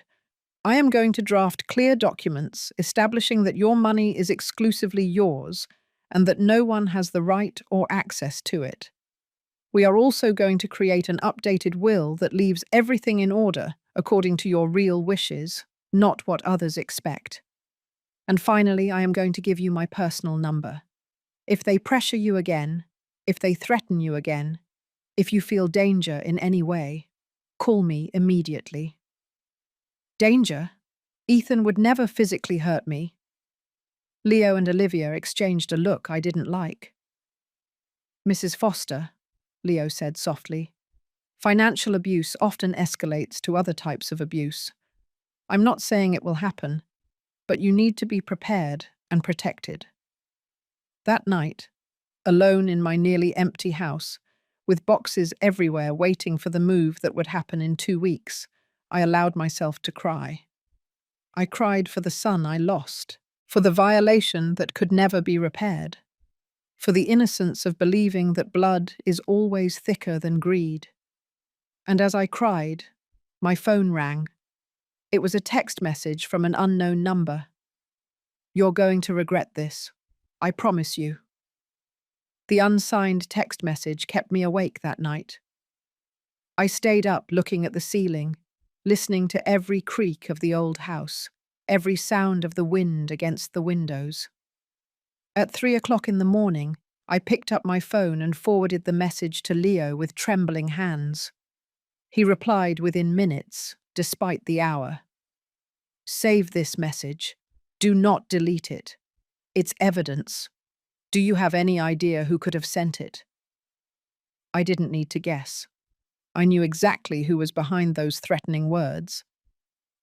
I am going to draft clear documents establishing that your money is exclusively yours and that no one has the right or access to it. We are also going to create an updated will that leaves everything in order according to your real wishes, not what others expect. And finally, I am going to give you my personal number. If they pressure you again, if they threaten you again, if you feel danger in any way, call me immediately. Danger? Ethan would never physically hurt me. Leo and Olivia exchanged a look I didn't like. Mrs. Foster, Leo said softly, financial abuse often escalates to other types of abuse. I'm not saying it will happen, but you need to be prepared and protected. That night, alone in my nearly empty house, with boxes everywhere waiting for the move that would happen in 2 weeks, I allowed myself to cry. I cried for the son I lost, for the violation that could never be repaired, for the innocence of believing that blood is always thicker than greed. And as I cried, my phone rang. It was a text message from an unknown number. You're going to regret this. I promise you. The unsigned text message kept me awake that night. I stayed up looking at the ceiling, listening to every creak of the old house, every sound of the wind against the windows. At 3 o'clock in the morning, I picked up my phone and forwarded the message to Leo with trembling hands. He replied within minutes, despite the hour. Save this message. Do not delete it. It's evidence. Do you have any idea who could have sent it? I didn't need to guess. I knew exactly who was behind those threatening words,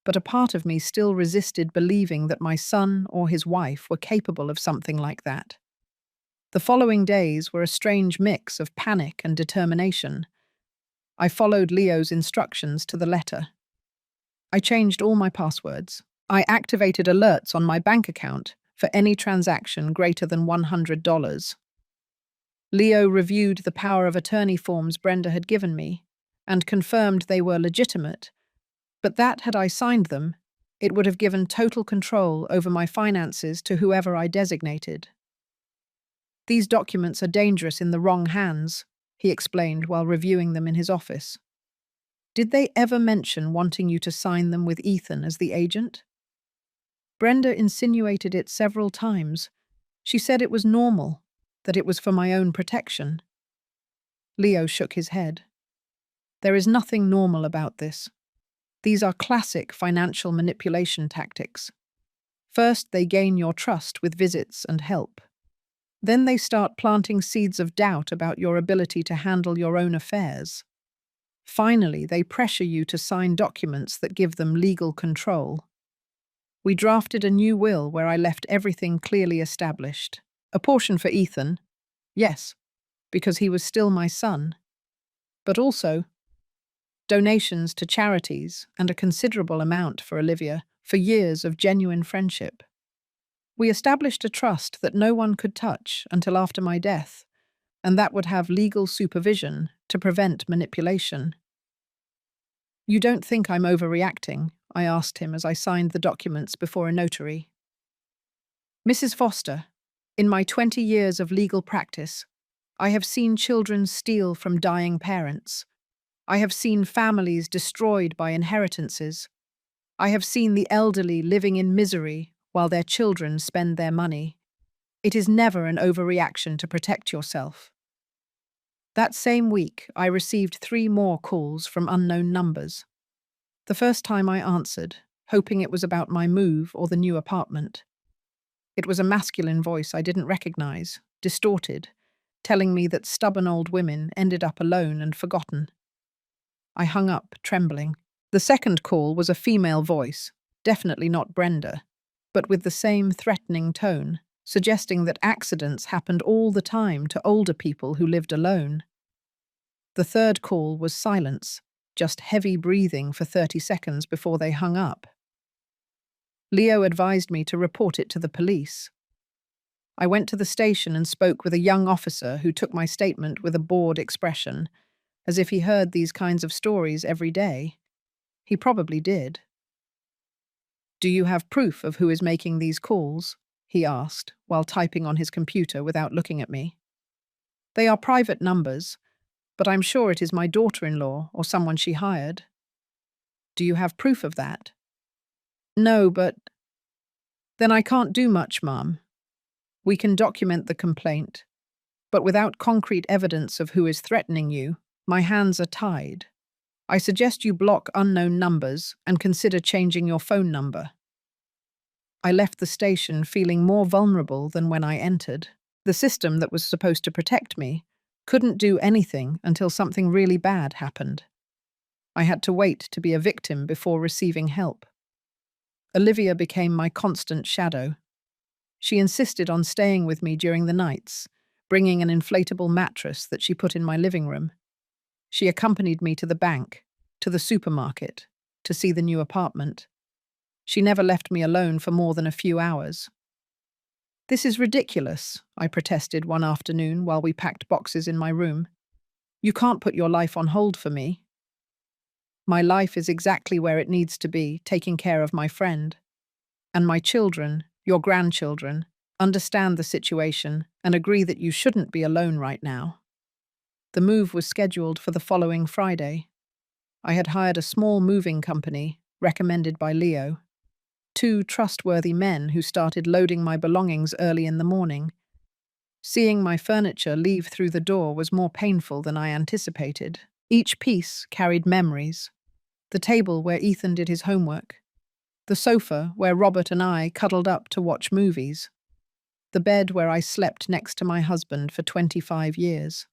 but a part of me still resisted believing that my son or his wife were capable of something like that. The following days were a strange mix of panic and determination. I followed Leo's instructions to the letter. I changed all my passwords. I activated alerts on my bank account for any transaction greater than $100. Leo reviewed the power of attorney forms Brenda had given me and confirmed they were legitimate, but that had I signed them, it would have given total control over my finances to whoever I designated. These documents are dangerous in the wrong hands, he explained while reviewing them in his office. Did they ever mention wanting you to sign them with Ethan as the agent? Brenda insinuated it several times. She said it was normal, that it was for my own protection. Leo shook his head. There is nothing normal about this. These are classic financial manipulation tactics. First, they gain your trust with visits and help. Then they start planting seeds of doubt about your ability to handle your own affairs. Finally, they pressure you to sign documents that give them legal control. We drafted a new will where I left everything clearly established. A portion for Ethan, yes, because he was still my son, but also donations to charities and a considerable amount for Olivia for years of genuine friendship. We established a trust that no one could touch until after my death, and that would have legal supervision to prevent manipulation. You don't think I'm overreacting? I asked him as I signed the documents before a notary. Mrs. Foster, in my 20 years of legal practice, I have seen children steal from dying parents. I have seen families destroyed by inheritances. I have seen the elderly living in misery while their children spend their money. It is never an overreaction to protect yourself. That same week, I received 3 more calls from unknown numbers. The first time I answered, hoping it was about my move or the new apartment. It was a masculine voice I didn't recognize, distorted, telling me that stubborn old women ended up alone and forgotten. I hung up, trembling. The second call was a female voice, definitely not Brenda, but with the same threatening tone, suggesting that accidents happened all the time to older people who lived alone. The third call was silence, just heavy breathing for 30 seconds before they hung up. Leo advised me to report it to the police. I went to the station and spoke with a young officer who took my statement with a bored expression, as if he heard these kinds of stories every day. He probably did. "Do you have proof of who is making these calls?" he asked, while typing on his computer without looking at me. "They are private numbers, but I'm sure it is my daughter-in-law or someone she hired." "Do you have proof of that?" "No, but—" "Then I can't do much, Mum. We can document the complaint, but without concrete evidence of who is threatening you, my hands are tied. I suggest you block unknown numbers and consider changing your phone number." I left the station feeling more vulnerable than when I entered. The system that was supposed to protect me couldn't do anything until something really bad happened. I had to wait to be a victim before receiving help. Olivia became my constant shadow. She insisted on staying with me during the nights, bringing an inflatable mattress that she put in my living room. She accompanied me to the bank, to the supermarket, to see the new apartment. She never left me alone for more than a few hours. "This is ridiculous," I protested one afternoon while we packed boxes in my room. "You can't put your life on hold for me." "My life is exactly where it needs to be, taking care of my friend. And my children, your grandchildren, understand the situation and agree that you shouldn't be alone right now." The move was scheduled for the following Friday. I had hired a small moving company, recommended by Leo. 2 trustworthy men who started loading my belongings early in the morning. Seeing my furniture leave through the door was more painful than I anticipated. Each piece carried memories. The table where Ethan did his homework. The sofa where Robert and I cuddled up to watch movies. The bed where I slept next to my husband for 25 years.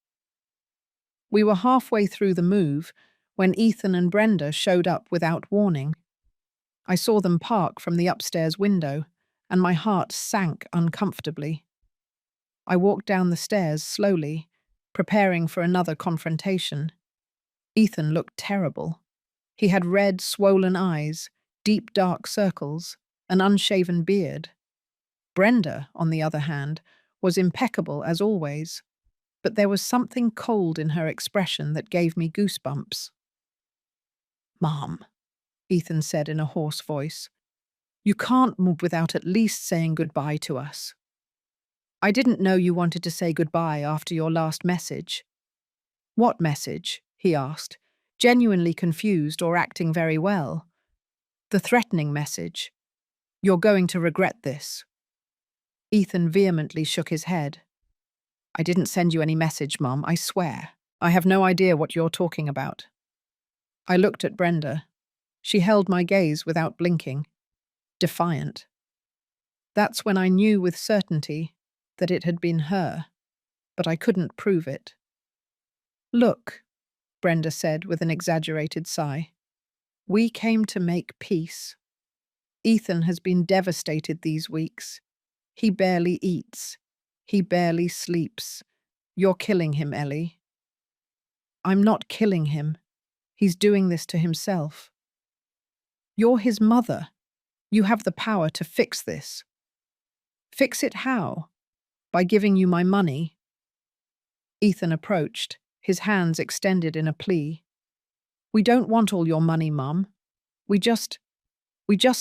We were halfway through the move when Ethan and Brenda showed up without warning. I saw them park from the upstairs window, and my heart sank uncomfortably. I walked down the stairs slowly, preparing for another confrontation. Ethan looked terrible. He had red, swollen eyes, deep dark circles, an unshaven beard. Brenda, on the other hand, was impeccable as always, but there was something cold in her expression that gave me goosebumps. "Mom," Ethan said in a hoarse voice, "you can't move without at least saying goodbye to us." "I didn't know you wanted to say goodbye after your last message." "What message?" he asked, genuinely confused or acting very well. "The threatening message. You're going to regret this." Ethan vehemently shook his head. "I didn't send you any message, Mum, I swear. I have no idea what you're talking about." I looked at Brenda. She held my gaze without blinking, defiant. That's when I knew with certainty that it had been her, but I couldn't prove it. "Look," Brenda said with an exaggerated sigh, "we came to make peace. Ethan has been devastated these weeks. He barely eats. He barely sleeps. You're killing him, Ellie." "I'm not killing him. He's doing this to himself." "You're his mother. You have the power to fix this." "Fix it how? By giving you my money?" Ethan approached, his hands extended in a plea. "We don't want all your money, Mum. We just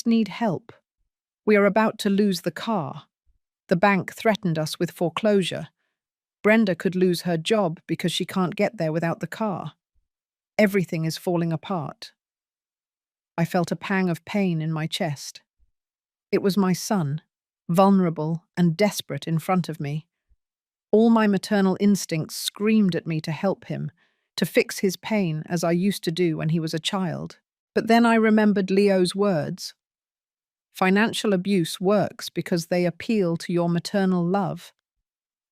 need help. We are about to lose the car. The bank threatened us with foreclosure. Brenda could lose her job because she can't get there without the car. Everything is falling apart." I felt a pang of pain in my chest. It was my son, vulnerable and desperate in front of me. All my maternal instincts screamed at me to help him, to fix his pain as I used to do when he was a child. But then I remembered Leo's words. Financial abuse works because they appeal to your maternal love.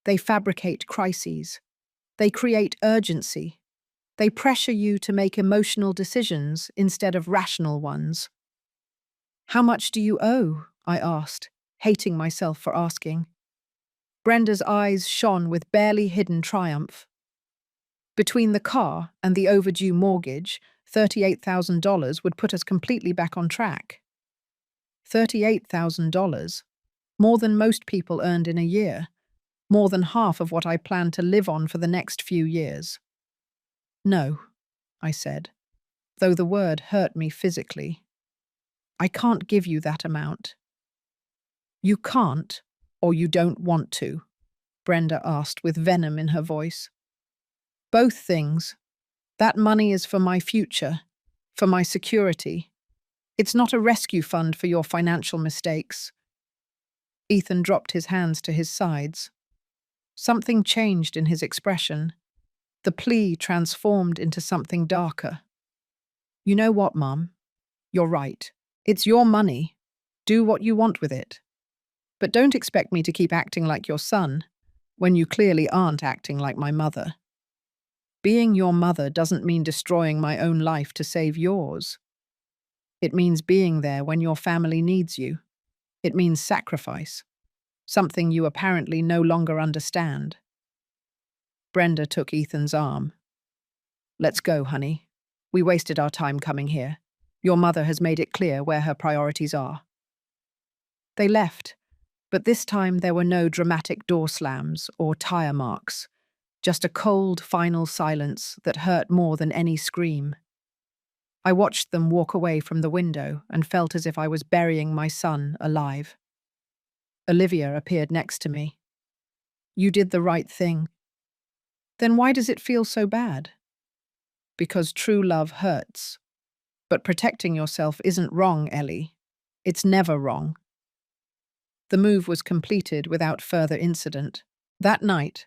They fabricate crises. They create urgency. They pressure you to make emotional decisions instead of rational ones. "How much do you owe?" I asked, hating myself for asking. Brenda's eyes shone with barely hidden triumph. "Between the car and the overdue mortgage, $38,000 would put us completely back on track." $38,000? More than most people earned in a year. More than half of what I plan to live on for the next few years. "No," I said, though the word hurt me physically. "I can't give you that amount." "You can't, or you don't want to?" Brenda asked with venom in her voice. "Both things. That money is for my future, for my security. It's not a rescue fund for your financial mistakes." Ethan dropped his hands to his sides. Something changed in his expression. The plea transformed into something darker. "You know what, Mum? You're right. It's your money. Do what you want with it. But don't expect me to keep acting like your son when you clearly aren't acting like my mother. Being your mother doesn't mean destroying my own life to save yours. It means being there when your family needs you. It means sacrifice, something you apparently no longer understand." Brenda took Ethan's arm. "Let's go, honey. We wasted our time coming here. Your mother has made it clear where her priorities are." They left, but this time there were no dramatic door slams or tire marks, just a cold, final silence that hurt more than any scream. I watched them walk away from the window and felt as if I was burying my son alive. Olivia appeared next to me. "You did the right thing." "Then why does it feel so bad?" "Because true love hurts. But protecting yourself isn't wrong, Ellie. It's never wrong." The move was completed without further incident. That night,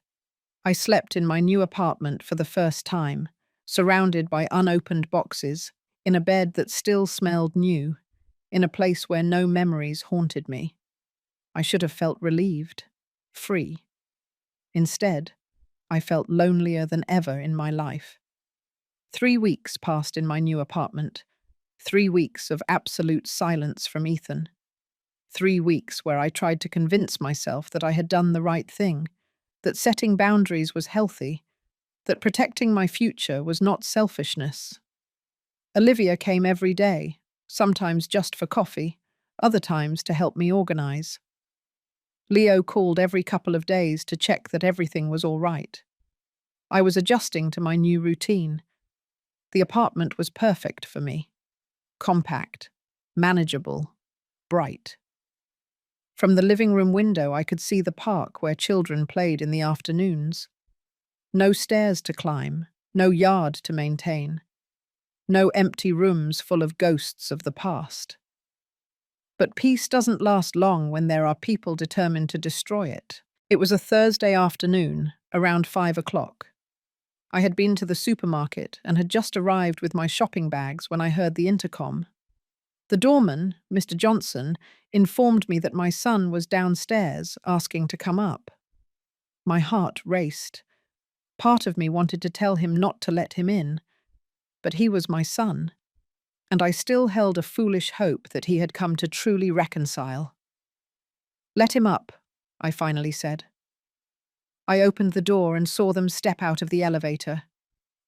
I slept in my new apartment for the first time, surrounded by unopened boxes, in a bed that still smelled new, in a place where no memories haunted me. I should have felt relieved, free. Instead, I felt lonelier than ever in my life. 3 weeks passed in my new apartment. 3 weeks of absolute silence from Ethan. 3 weeks where I tried to convince myself that I had done the right thing, that setting boundaries was healthy, that protecting my future was not selfishness. Olivia came every day, sometimes just for coffee, other times to help me organize. Leo called every couple of days to check that everything was all right. I was adjusting to my new routine. The apartment was perfect for me. Compact, manageable, bright. From the living room window, I could see the park where children played in the afternoons. No stairs to climb, no yard to maintain, no empty rooms full of ghosts of the past. But peace doesn't last long when there are people determined to destroy it. It was a Thursday afternoon, around 5 o'clock. I had been to the supermarket and had just arrived with my shopping bags when I heard the intercom. The doorman, Mr. Johnson, informed me that my son was downstairs asking to come up. My heart raced. Part of me wanted to tell him not to let him in, but he was my son, and I still held a foolish hope that he had come to truly reconcile. "Let him up," I finally said. I opened the door and saw them step out of the elevator,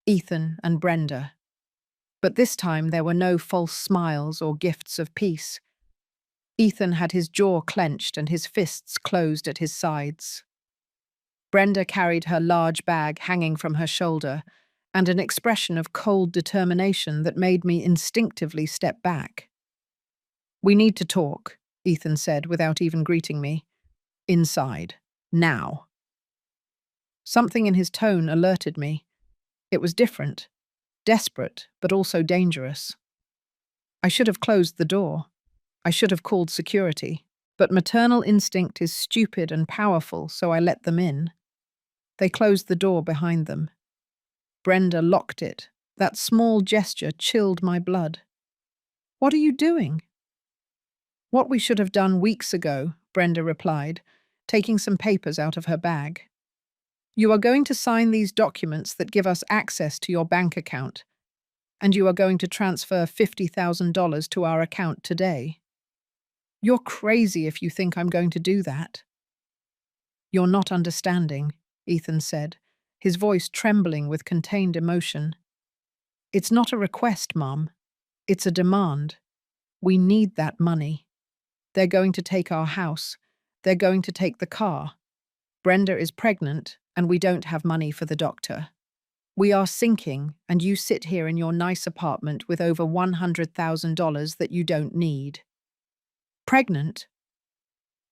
Ethan and Brenda. But this time there were no false smiles or gifts of peace. Ethan had his jaw clenched and his fists closed at his sides. Brenda carried her large bag hanging from her shoulder and an expression of cold determination that made me instinctively step back. "We need to talk," Ethan said without even greeting me. "Inside. Now." Something in his tone alerted me. It was different. Desperate, but also dangerous. I should have closed the door. I should have called security. But maternal instinct is stupid and powerful, so I let them in. They closed the door behind them. Brenda locked it. That small gesture chilled my blood. "What are you doing?" "What we should have done weeks ago," Brenda replied, taking some papers out of her bag. "You are going to sign these documents that give us access to your bank account, and you are going to transfer $50,000 to our account today. You're crazy if you think I'm going to do that." "You're not understanding," Ethan said, his voice trembling with contained emotion. "It's not a request, Mom. It's a demand. We need that money. They're going to take our house. They're going to take the car. Brenda is pregnant, and we don't have money for the doctor. We are sinking, and you sit here in your nice apartment with over $100,000 that you don't need." "Pregnant?"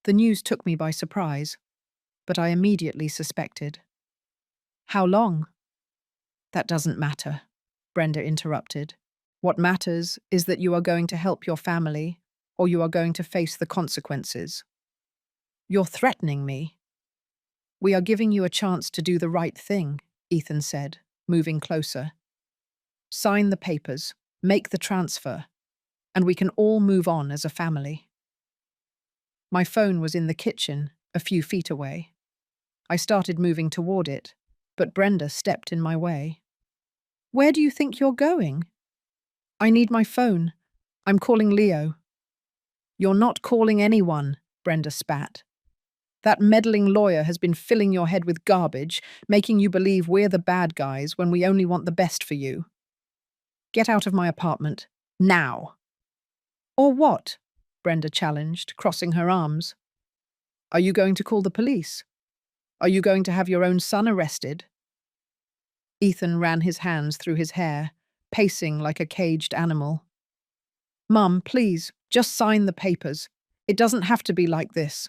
The news took me by surprise, but I immediately suspected. "How long?" "That doesn't matter," Brenda interrupted. "What matters is that you are going to help your family, or you are going to face the consequences." "You're threatening me." "We are giving you a chance to do the right thing," Ethan said, moving closer. "Sign the papers, make the transfer, and we can all move on as a family." My phone was in the kitchen, a few feet away. I started moving toward it, but Brenda stepped in my way. "Where do you think you're going?" "I need my phone. I'm calling Leo." "You're not calling anyone," Brenda spat. "That meddling lawyer has been filling your head with garbage, making you believe we're the bad guys when we only want the best for you. Get out of my apartment. Now." "Or what?" Brenda challenged, crossing her arms. "Are you going to call the police? Are you going to have your own son arrested?" Ethan ran his hands through his hair, pacing like a caged animal. "Mum, please, just sign the papers. It doesn't have to be like this."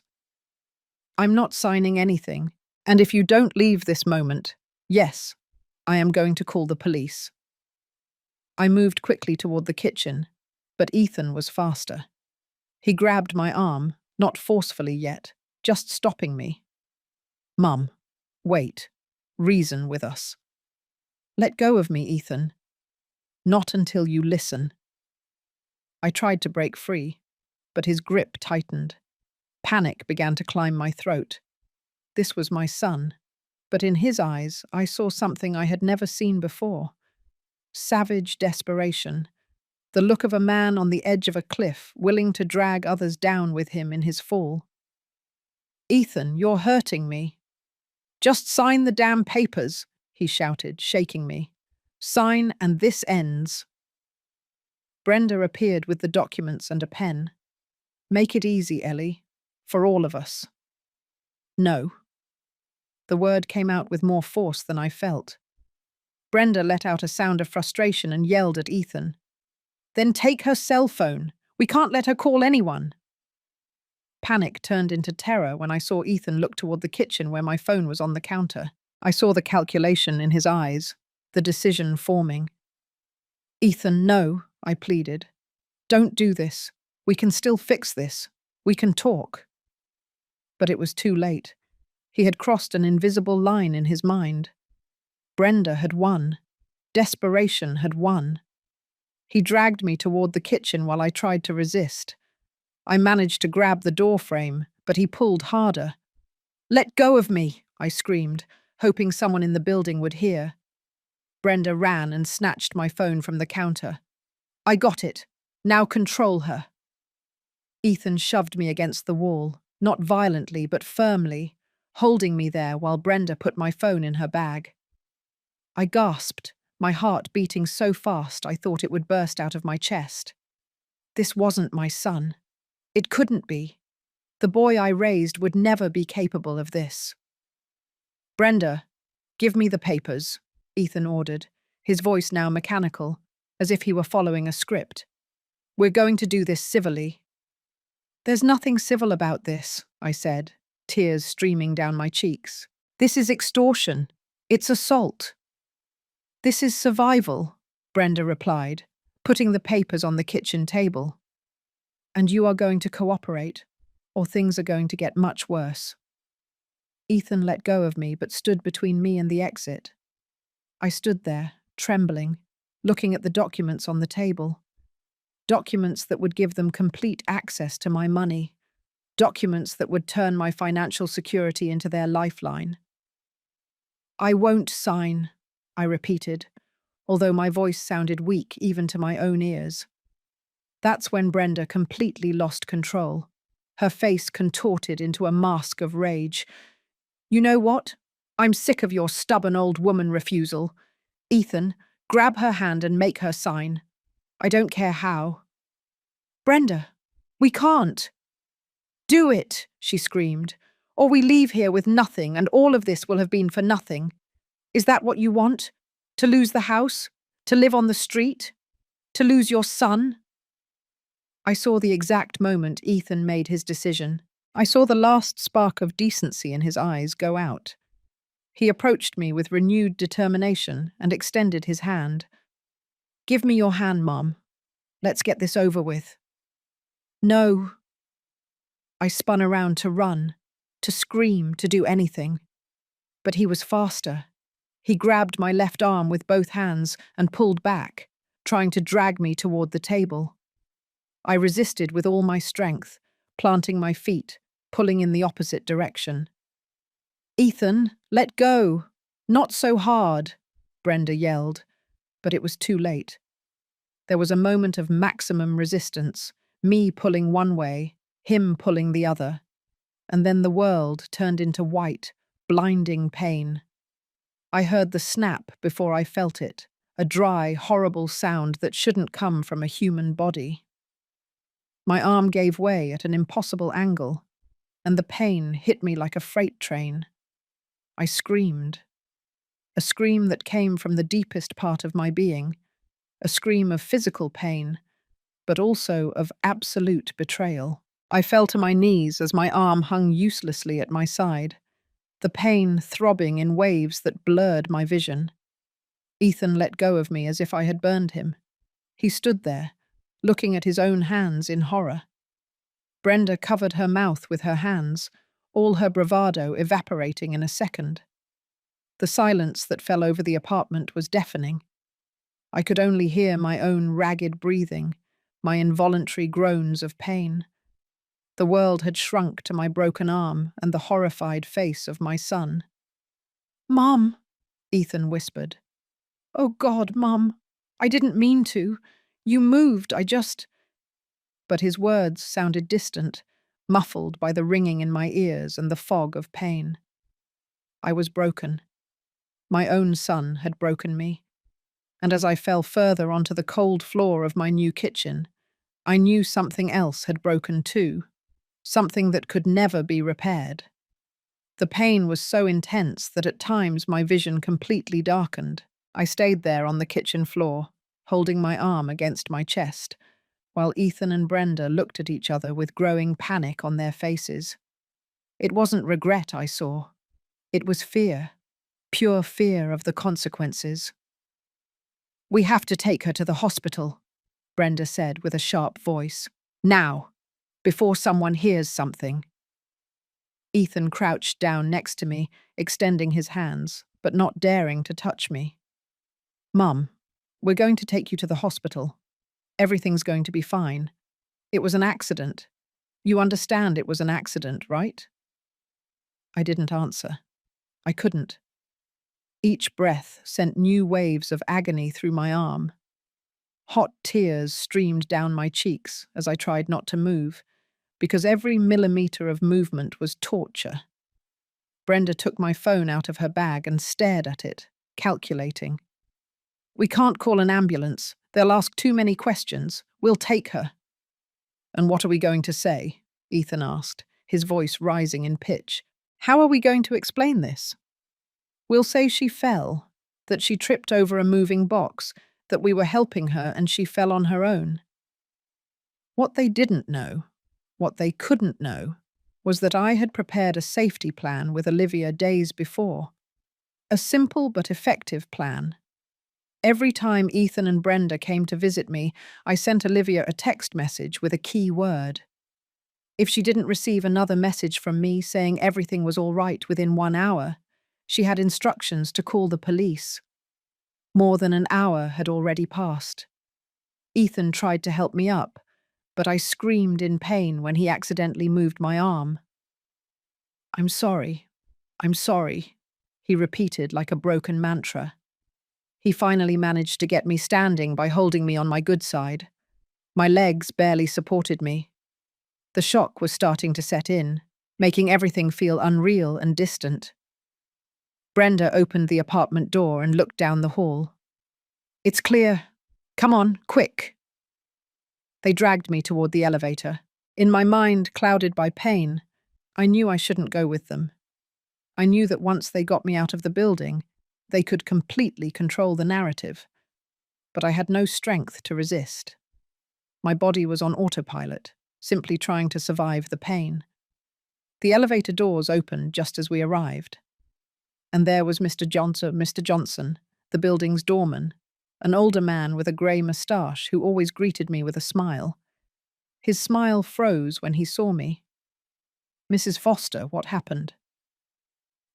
"I'm not signing anything, and if you don't leave this moment, yes, I am going to call the police." I moved quickly toward the kitchen, but Ethan was faster. He grabbed my arm, not forcefully yet, just stopping me. "Mum, wait. Reason with us." "Let go of me, Ethan." "Not until you listen." I tried to break free, but his grip tightened. Panic began to climb my throat. This was my son. But in his eyes, I saw something I had never seen before. Savage desperation. The look of a man on the edge of a cliff, willing to drag others down with him in his fall. "Ethan, you're hurting me." "Just sign the damn papers," he shouted, shaking me. "Sign and this ends." Brenda appeared with the documents and a pen. "Make it easy, Ellie. For all of us." "No." The word came out with more force than I felt. Brenda let out a sound of frustration and yelled at Ethan. "Then take her cell phone. We can't let her call anyone." Panic turned into terror when I saw Ethan look toward the kitchen where my phone was on the counter. I saw the calculation in his eyes, the decision forming. "Ethan, no," I pleaded. "Don't do this. We can still fix this. We can talk." But it was too late. He had crossed an invisible line in his mind. Brenda had won. Desperation had won. He dragged me toward the kitchen while I tried to resist. I managed to grab the door frame, but he pulled harder. "Let go of me," I screamed, hoping someone in the building would hear. Brenda ran and snatched my phone from the counter. "I got it. Now control her." Ethan shoved me against the wall, not violently but firmly, holding me there while Brenda put my phone in her bag. I gasped, my heart beating so fast I thought it would burst out of my chest. This wasn't my son. It couldn't be. The boy I raised would never be capable of this. "Brenda, give me the papers," Ethan ordered, his voice now mechanical, as if he were following a script. "We're going to do this civilly." "There's nothing civil about this," I said, tears streaming down my cheeks. "This is extortion. It's assault." "This is survival," Brenda replied, putting the papers on the kitchen table. "And you are going to cooperate, or things are going to get much worse." Ethan let go of me but stood between me and the exit. I stood there, trembling, looking at the documents on the table. Documents that would give them complete access to my money. Documents that would turn my financial security into their lifeline. "I won't sign," I repeated, although my voice sounded weak even to my own ears. That's when Brenda completely lost control, her face contorted into a mask of rage. "You know what? I'm sick of your stubborn old woman refusal. Ethan, grab her hand and make her sign. I don't care how." "Brenda, we can't." "Do it," she screamed, "or we leave here with nothing and all of this will have been for nothing. Is that what you want? To lose the house? To live on the street? To lose your son?" I saw the exact moment Ethan made his decision. I saw the last spark of decency in his eyes go out. He approached me with renewed determination and extended his hand. "Give me your hand, Mom. Let's get this over with." "No." I spun around to run, to scream, to do anything. But he was faster. He grabbed my left arm with both hands and pulled back, trying to drag me toward the table. I resisted with all my strength, planting my feet, pulling in the opposite direction. "Ethan, let go! Not so hard!" Brenda yelled, but it was too late. There was a moment of maximum resistance, me pulling one way, him pulling the other, and then the world turned into white, blinding pain. I heard the snap before I felt it, a dry, horrible sound that shouldn't come from a human body. My arm gave way at an impossible angle, and the pain hit me like a freight train. I screamed. A scream that came from the deepest part of my being, a scream of physical pain, but also of absolute betrayal. I fell to my knees as my arm hung uselessly at my side, the pain throbbing in waves that blurred my vision. Ethan let go of me as if I had burned him. He stood there, looking at his own hands in horror. Brenda covered her mouth with her hands, all her bravado evaporating in a second. The silence that fell over the apartment was deafening. I could only hear my own ragged breathing, my involuntary groans of pain. The world had shrunk to my broken arm and the horrified face of my son. Mum, Ethan whispered. Oh God, Mum, I didn't mean to. You moved, I just… But his words sounded distant, muffled by the ringing in my ears and the fog of pain. I was broken. My own son had broken me. And as I fell further onto the cold floor of my new kitchen, I knew something else had broken too, something that could never be repaired. The pain was so intense that at times my vision completely darkened. I stayed there on the kitchen floor, holding my arm against my chest, while Ethan and Brenda looked at each other with growing panic on their faces. It wasn't regret I saw. It was fear, pure fear of the consequences. We have to take her to the hospital, Brenda said with a sharp voice. Now, before someone hears something. Ethan crouched down next to me, extending his hands, but not daring to touch me. Mum, we're going to take you to the hospital. Everything's going to be fine. It was an accident. You understand it was an accident, right? I didn't answer. I couldn't. Each breath sent new waves of agony through my arm. Hot tears streamed down my cheeks as I tried not to move, because every millimeter of movement was torture. Brenda took my phone out of her bag and stared at it, calculating. We can't call an ambulance. They'll ask too many questions. We'll take her. And what are we going to say? Ethan asked, his voice rising in pitch. How are we going to explain this? We'll say she fell, that she tripped over a moving box, that we were helping her and she fell on her own. What they didn't know, what they couldn't know, was that I had prepared a safety plan with Olivia days before. A simple but effective plan. Every time Ethan and Brenda came to visit me, I sent Olivia a text message with a key word. If she didn't receive another message from me saying everything was all right within 1 hour, she had instructions to call the police. More than an hour had already passed. Ethan tried to help me up, but I screamed in pain when he accidentally moved my arm. I'm sorry, he repeated like a broken mantra. He finally managed to get me standing by holding me on my good side. My legs barely supported me. The shock was starting to set in, making everything feel unreal and distant. Brenda opened the apartment door and looked down the hall. It's clear. Come on, quick. They dragged me toward the elevator. In my mind, clouded by pain, I knew I shouldn't go with them. I knew that once they got me out of the building, they could completely control the narrative. But I had no strength to resist. My body was on autopilot, simply trying to survive the pain. The elevator doors opened just as we arrived. And there was Mr. Johnson, the building's doorman, an older man with a grey moustache who always greeted me with a smile. His smile froze when he saw me. Mrs. Foster, what happened?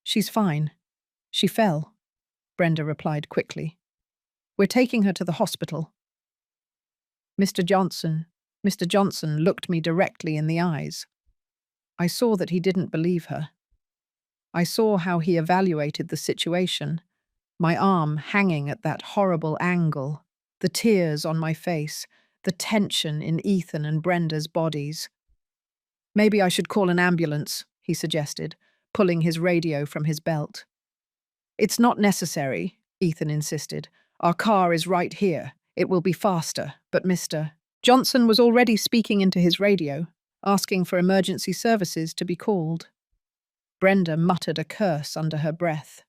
She's fine. She fell, Brenda replied quickly. We're taking her to the hospital. Mr. Johnson looked me directly in the eyes. I saw that he didn't believe her. I saw how he evaluated the situation, my arm hanging at that horrible angle, the tears on my face, the tension in Ethan and Brenda's bodies. Maybe I should call an ambulance, he suggested, pulling his radio from his belt. It's not necessary, Ethan insisted. Our car is right here. It will be faster, but Mr. Johnson was already speaking into his radio, asking for emergency services to be called. Brenda muttered a curse under her breath.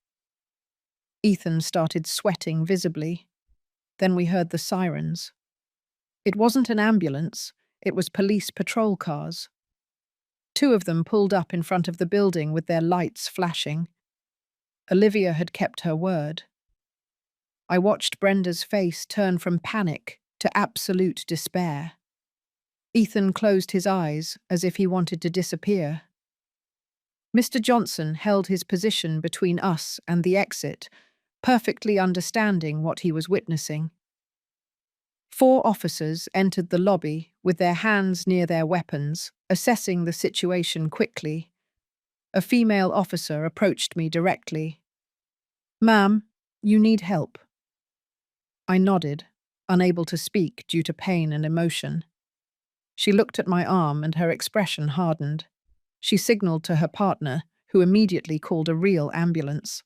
Ethan started sweating visibly. Then we heard the sirens. It wasn't an ambulance, it was police patrol cars. 2 of them pulled up in front of the building with their lights flashing. Olivia had kept her word. I watched Brenda's face turn from panic to absolute despair. Ethan closed his eyes as if he wanted to disappear. Mr. Johnson held his position between us and the exit, perfectly understanding what he was witnessing. 4 officers entered the lobby with their hands near their weapons, assessing the situation quickly. A female officer approached me directly. "Ma'am, you need help." I nodded, unable to speak due to pain and emotion. She looked at my arm and her expression hardened. She signaled to her partner, who immediately called a real ambulance.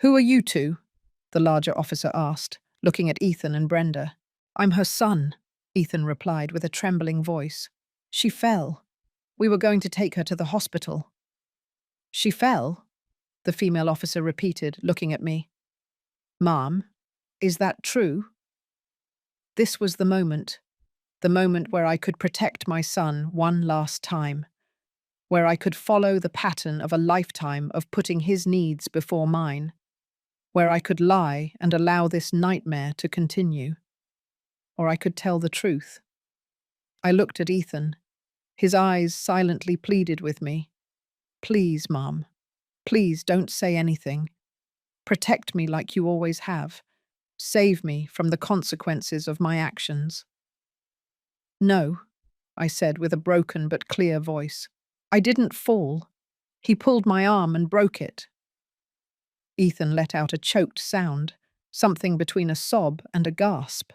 "Who are you two?" the larger officer asked, looking at Ethan and Brenda. "I'm her son," Ethan replied with a trembling voice. "She fell. We were going to take her to the hospital." "She fell?" the female officer repeated, looking at me. "Ma'am, is that true?" This was the moment where I could protect my son one last time, where I could follow the pattern of a lifetime of putting his needs before mine, where I could lie and allow this nightmare to continue. Or I could tell the truth. I looked at Ethan. His eyes silently pleaded with me. "Please, Mom. Please don't say anything. Protect me like you always have. Save me from the consequences of my actions." "No," I said with a broken but clear voice. "I didn't fall. He pulled my arm and broke it." Ethan let out a choked sound, something between a sob and a gasp.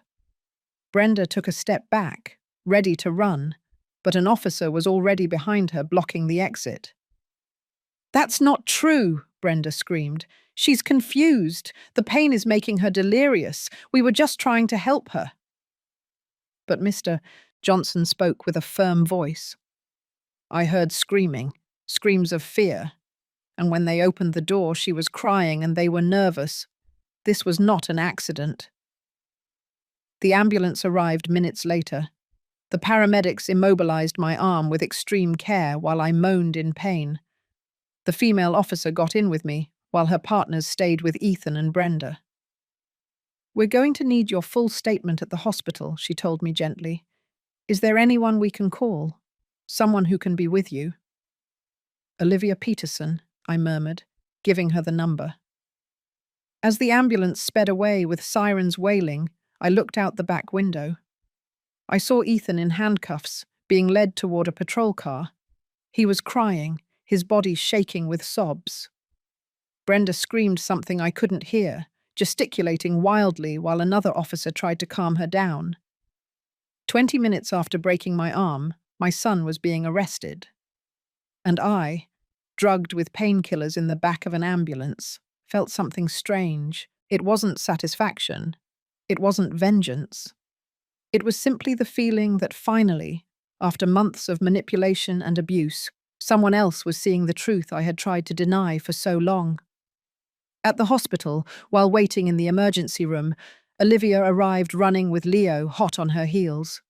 Brenda took a step back, ready to run, but an officer was already behind her, blocking the exit. "That's not true," Brenda screamed. "She's confused. The pain is making her delirious. We were just trying to help her." But Mr. Johnson spoke with a firm voice. "I heard screaming, screams of fear, and when they opened the door, she was crying and they were nervous. This was not an accident." The ambulance arrived minutes later. The paramedics immobilized my arm with extreme care while I moaned in pain. The female officer got in with me, while her partners stayed with Ethan and Brenda. "We're going to need your full statement at the hospital," she told me gently. "Is there anyone we can call? Someone who can be with you?" "Olivia Peterson," I murmured, giving her the number. As the ambulance sped away with sirens wailing, I looked out the back window. I saw Ethan in handcuffs, being led toward a patrol car. He was crying, his body shaking with sobs. Brenda screamed something I couldn't hear, gesticulating wildly while another officer tried to calm her down. 20 minutes after breaking my arm, my son was being arrested. And I, drugged with painkillers in the back of an ambulance, felt something strange. It wasn't satisfaction. It wasn't vengeance. It was simply the feeling that finally, after months of manipulation and abuse, someone else was seeing the truth I had tried to deny for so long. At the hospital, while waiting in the emergency room, Olivia arrived running with Leo hot on her heels.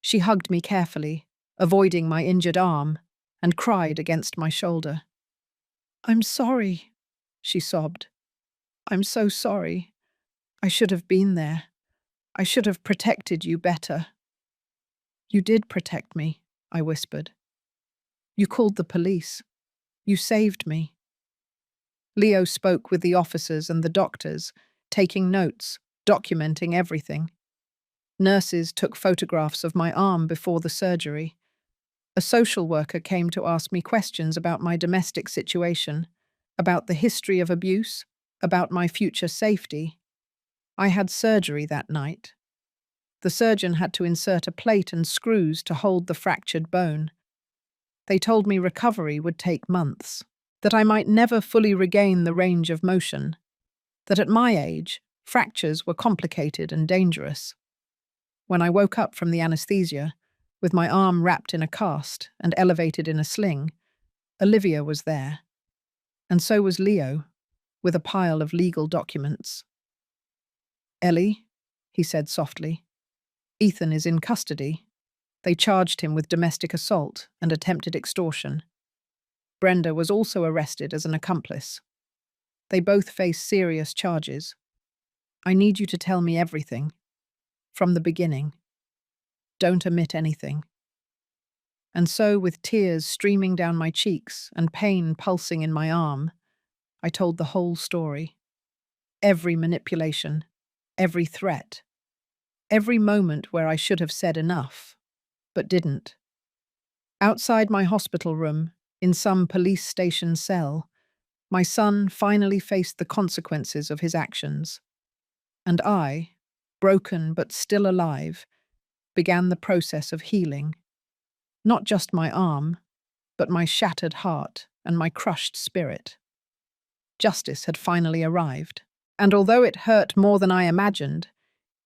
She hugged me carefully, avoiding my injured arm, and cried against my shoulder. "I'm sorry," she sobbed. "I'm so sorry. I should have been there. I should have protected you better." "You did protect me," I whispered. "You called the police. You saved me." Leo spoke with the officers and the doctors, taking notes, documenting everything. Nurses took photographs of my arm before the surgery. A social worker came to ask me questions about my domestic situation, about the history of abuse, about my future safety. I had surgery that night. The surgeon had to insert a plate and screws to hold the fractured bone. They told me recovery would take months, that I might never fully regain the range of motion, that at my age, fractures were complicated and dangerous. When I woke up from the anesthesia, with my arm wrapped in a cast and elevated in a sling, Olivia was there. And so was Leo, with a pile of legal documents. "Ellie," he said softly, "Ethan is in custody. They charged him with domestic assault and attempted extortion. Brenda was also arrested as an accomplice. They both face serious charges. I need you to tell me everything, from the beginning. Don't omit anything." And so, with tears streaming down my cheeks and pain pulsing in my arm, I told the whole story. Every manipulation, every threat, every moment where I should have said enough, but didn't. Outside my hospital room, in some police station cell, My son finally faced the consequences of his actions, and I, broken but still alive, began the process of healing. Not just my arm, but my shattered heart and my crushed spirit. Justice had finally arrived, and although it hurt more than I imagined,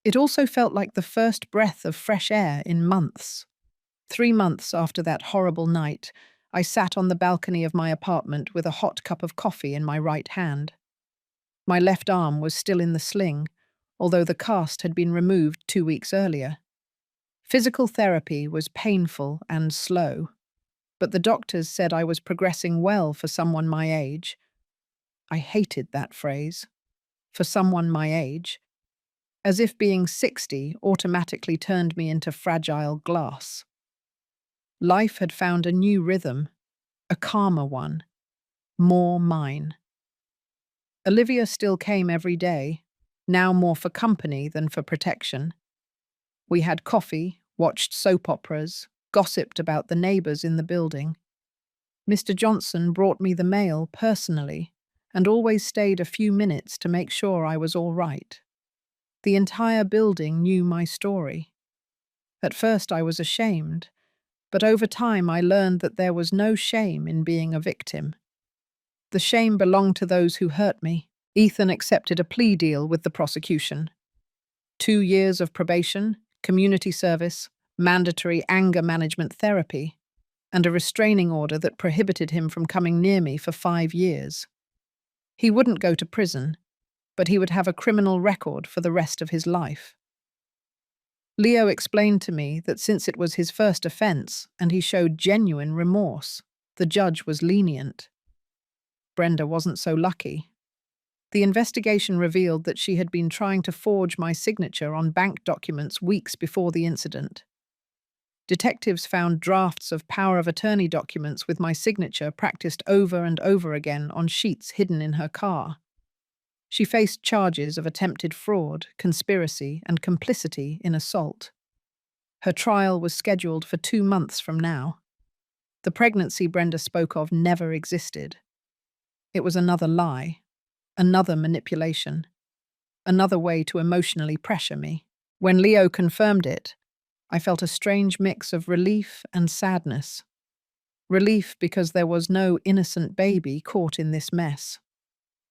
it also felt like the first breath of fresh air in months. 3 months after that horrible night, I sat on the balcony of my apartment with a hot cup of coffee in my right hand. My left arm was still in the sling, although the cast had been removed 2 weeks earlier. Physical therapy was painful and slow, but the doctors said I was progressing well for someone my age. I hated that phrase. For someone my age. As if being 60 automatically turned me into fragile glass. Life had found a new rhythm, a calmer one, more mine. Olivia still came every day, now more for company than for protection. We had coffee, watched soap operas, gossiped about the neighbours in the building. Mr. Johnson brought me the mail personally and always stayed a few minutes to make sure I was all right. The entire building knew my story. At first I was ashamed, but over time I learned that there was no shame in being a victim. The shame belonged to those who hurt me. Ethan accepted a plea deal with the prosecution. 2 years of probation, community service, mandatory anger management therapy, and a restraining order that prohibited him from coming near me for 5 years. He wouldn't go to prison, but he would have a criminal record for the rest of his life. Leo explained to me that since it was his first offence and he showed genuine remorse, the judge was lenient. Brenda wasn't so lucky. The investigation revealed that she had been trying to forge my signature on bank documents weeks before the incident. Detectives found drafts of power of attorney documents with my signature practiced over and over again on sheets hidden in her car. She faced charges of attempted fraud, conspiracy, and complicity in assault. Her trial was scheduled for 2 months from now. The pregnancy Brenda spoke of never existed. It was another lie, another manipulation, another way to emotionally pressure me. When Leo confirmed it, I felt a strange mix of relief and sadness. Relief because there was no innocent baby caught in this mess.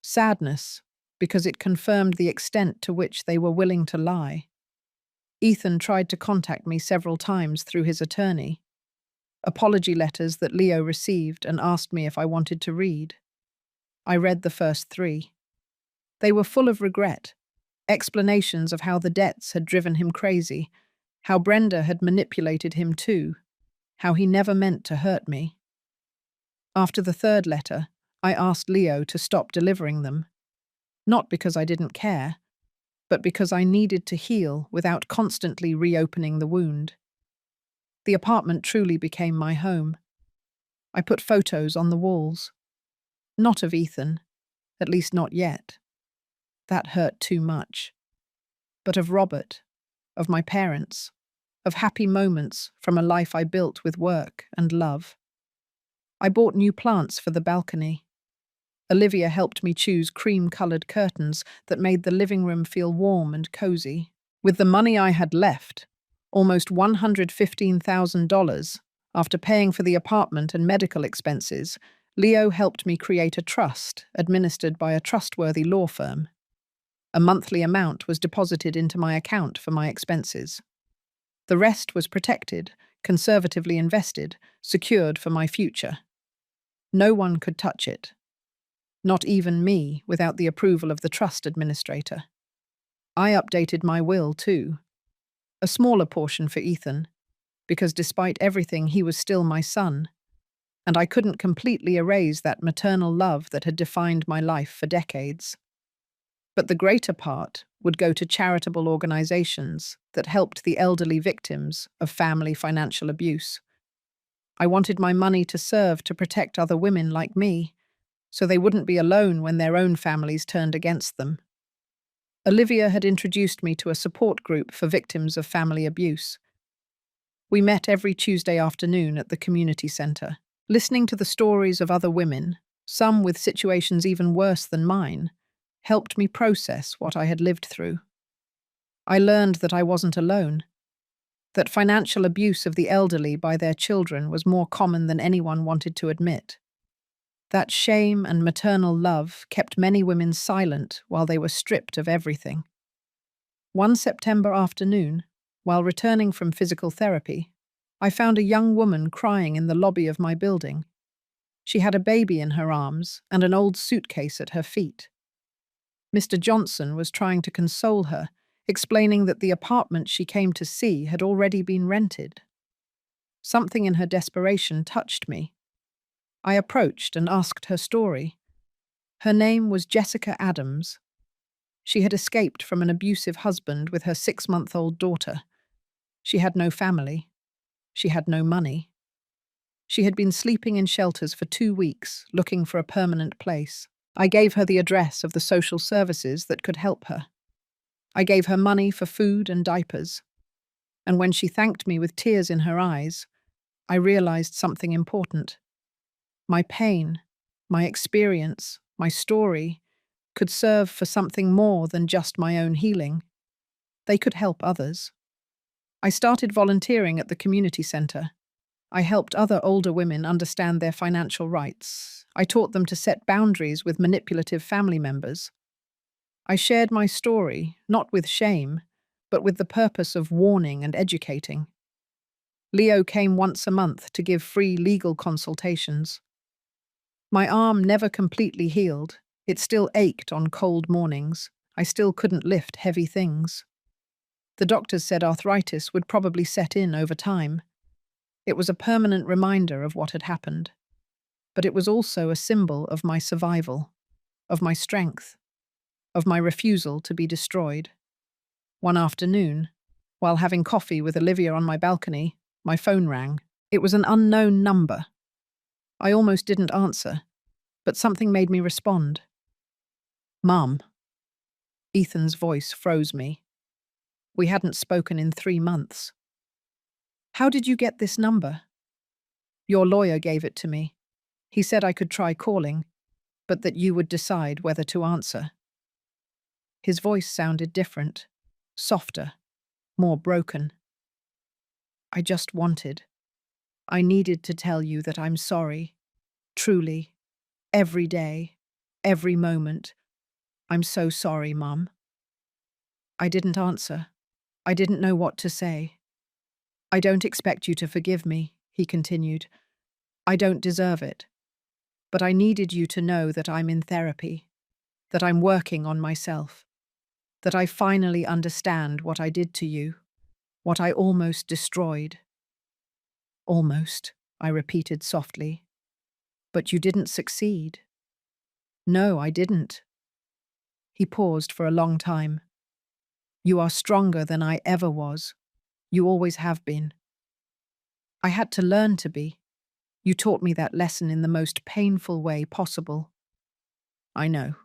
Sadness because it confirmed the extent to which they were willing to lie. Ethan tried to contact me several times through his attorney. Apology letters that Leo received and asked me if I wanted to read. I read the first 3. They were full of regret, explanations of how the debts had driven him crazy, how Brenda had manipulated him too, how he never meant to hurt me. After the 3rd letter, I asked Leo to stop delivering them. Not because I didn't care, but because I needed to heal without constantly reopening the wound. The apartment truly became my home. I put photos on the walls. Not of Ethan, at least not yet. That hurt too much. But of Robert, of my parents, of happy moments from a life I built with work and love. I bought new plants for the balcony. Olivia helped me choose cream-coloured curtains that made the living room feel warm and cozy. With the money I had left, almost $115,000, after paying for the apartment and medical expenses, Leo helped me create a trust administered by a trustworthy law firm. A monthly amount was deposited into my account for my expenses. The rest was protected, conservatively invested, secured for my future. No one could touch it. Not even me, without the approval of the trust administrator. I updated my will too. A smaller portion for Ethan, because despite everything he was still my son, and I couldn't completely erase that maternal love that had defined my life for decades. But the greater part would go to charitable organizations that helped the elderly victims of family financial abuse. I wanted my money to serve to protect other women like me, so they wouldn't be alone when their own families turned against them. Olivia had introduced me to a support group for victims of family abuse. We met every Tuesday afternoon at the community center. Listening to the stories of other women, some with situations even worse than mine, helped me process what I had lived through. I learned that I wasn't alone, that financial abuse of the elderly by their children was more common than anyone wanted to admit. That shame and maternal love kept many women silent while they were stripped of everything. One September afternoon, while returning from physical therapy, I found a young woman crying in the lobby of my building. She had a baby in her arms and an old suitcase at her feet. Mr. Johnson was trying to console her, explaining that the apartment she came to see had already been rented. Something in her desperation touched me. I approached and asked her story. Her name was Jessica Adams. She had escaped from an abusive husband with her 6-month-old daughter. She had no family. She had no money. She had been sleeping in shelters for 2 weeks, looking for a permanent place. I gave her the address of the social services that could help her. I gave her money for food and diapers. And when she thanked me with tears in her eyes, I realized something important. My pain, my experience, my story could serve for something more than just my own healing. They could help others. I started volunteering at the community center. I helped other older women understand their financial rights. I taught them to set boundaries with manipulative family members. I shared my story, not with shame, but with the purpose of warning and educating. Leo came once a month to give free legal consultations. My arm never completely healed. It still ached on cold mornings. I still couldn't lift heavy things. The doctors said arthritis would probably set in over time. It was a permanent reminder of what had happened. But it was also a symbol of my survival, of my strength, of my refusal to be destroyed. One afternoon, while having coffee with Olivia on my balcony, my phone rang. It was an unknown number. I almost didn't answer, but something made me respond. Mum. Ethan's voice froze me. We hadn't spoken in 3 months. How did you get this number? Your lawyer gave it to me. He said I could try calling, but that you would decide whether to answer. His voice sounded different, softer, more broken. I needed to tell you that I'm sorry. Truly. Every day. Every moment. I'm so sorry, Mum. I didn't answer. I didn't know what to say. I don't expect you to forgive me, he continued. I don't deserve it. But I needed you to know that I'm in therapy, that I'm working on myself, that I finally understand what I did to you, what I almost destroyed. Almost, I repeated softly. But you didn't succeed. No, I didn't. He paused for a long time. You are stronger than I ever was. You always have been. I had to learn to be. You taught me that lesson in the most painful way possible. I know.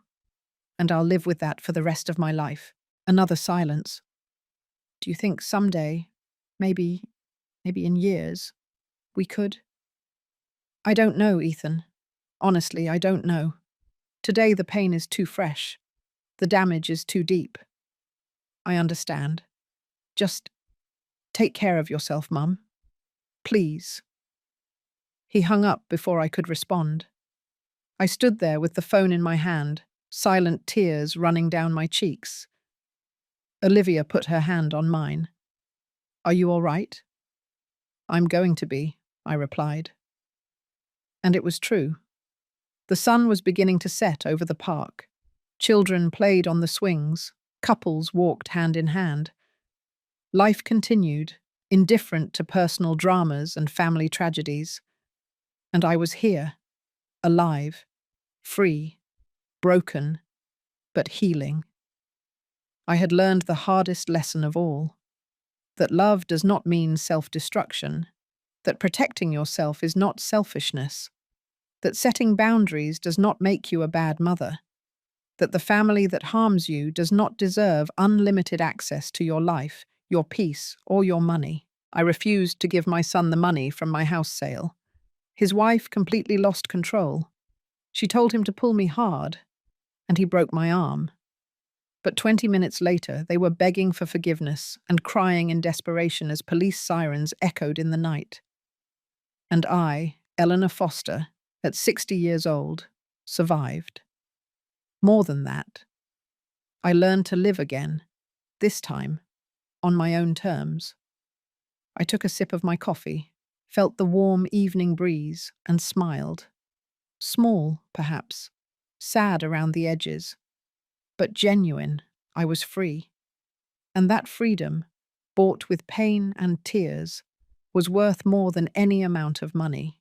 And I'll live with that for the rest of my life. Another silence. Do you think someday, maybe in years, we could? I don't know, Ethan. Honestly, I don't know. Today the pain is too fresh. The damage is too deep. I understand. Just take care of yourself, Mum. Please. He hung up before I could respond. I stood there with the phone in my hand, silent tears running down my cheeks. Olivia put her hand on mine. Are you all right? I'm going to be, I replied. And it was true. The sun was beginning to set over the park. Children played on the swings. Couples walked hand in hand. Life continued, indifferent to personal dramas and family tragedies. And I was here, alive, free, broken, but healing. I had learned the hardest lesson of all, that love does not mean self-destruction, that protecting yourself is not selfishness, that setting boundaries does not make you a bad mother, that the family that harms you does not deserve unlimited access to your life, your peace, or your money. I refused to give my son the money from my house sale. His wife completely lost control. She told him to pull me hard, and he broke my arm. But 20 minutes later, they were begging for forgiveness and crying in desperation as police sirens echoed in the night. And I, Eleanor Foster, at 60 years old, survived. More than that, I learned to live again, this time, on my own terms. I took a sip of my coffee, felt the warm evening breeze, and smiled. Small, perhaps, sad around the edges, but genuine. I was free. And that freedom, bought with pain and tears, was worth more than any amount of money.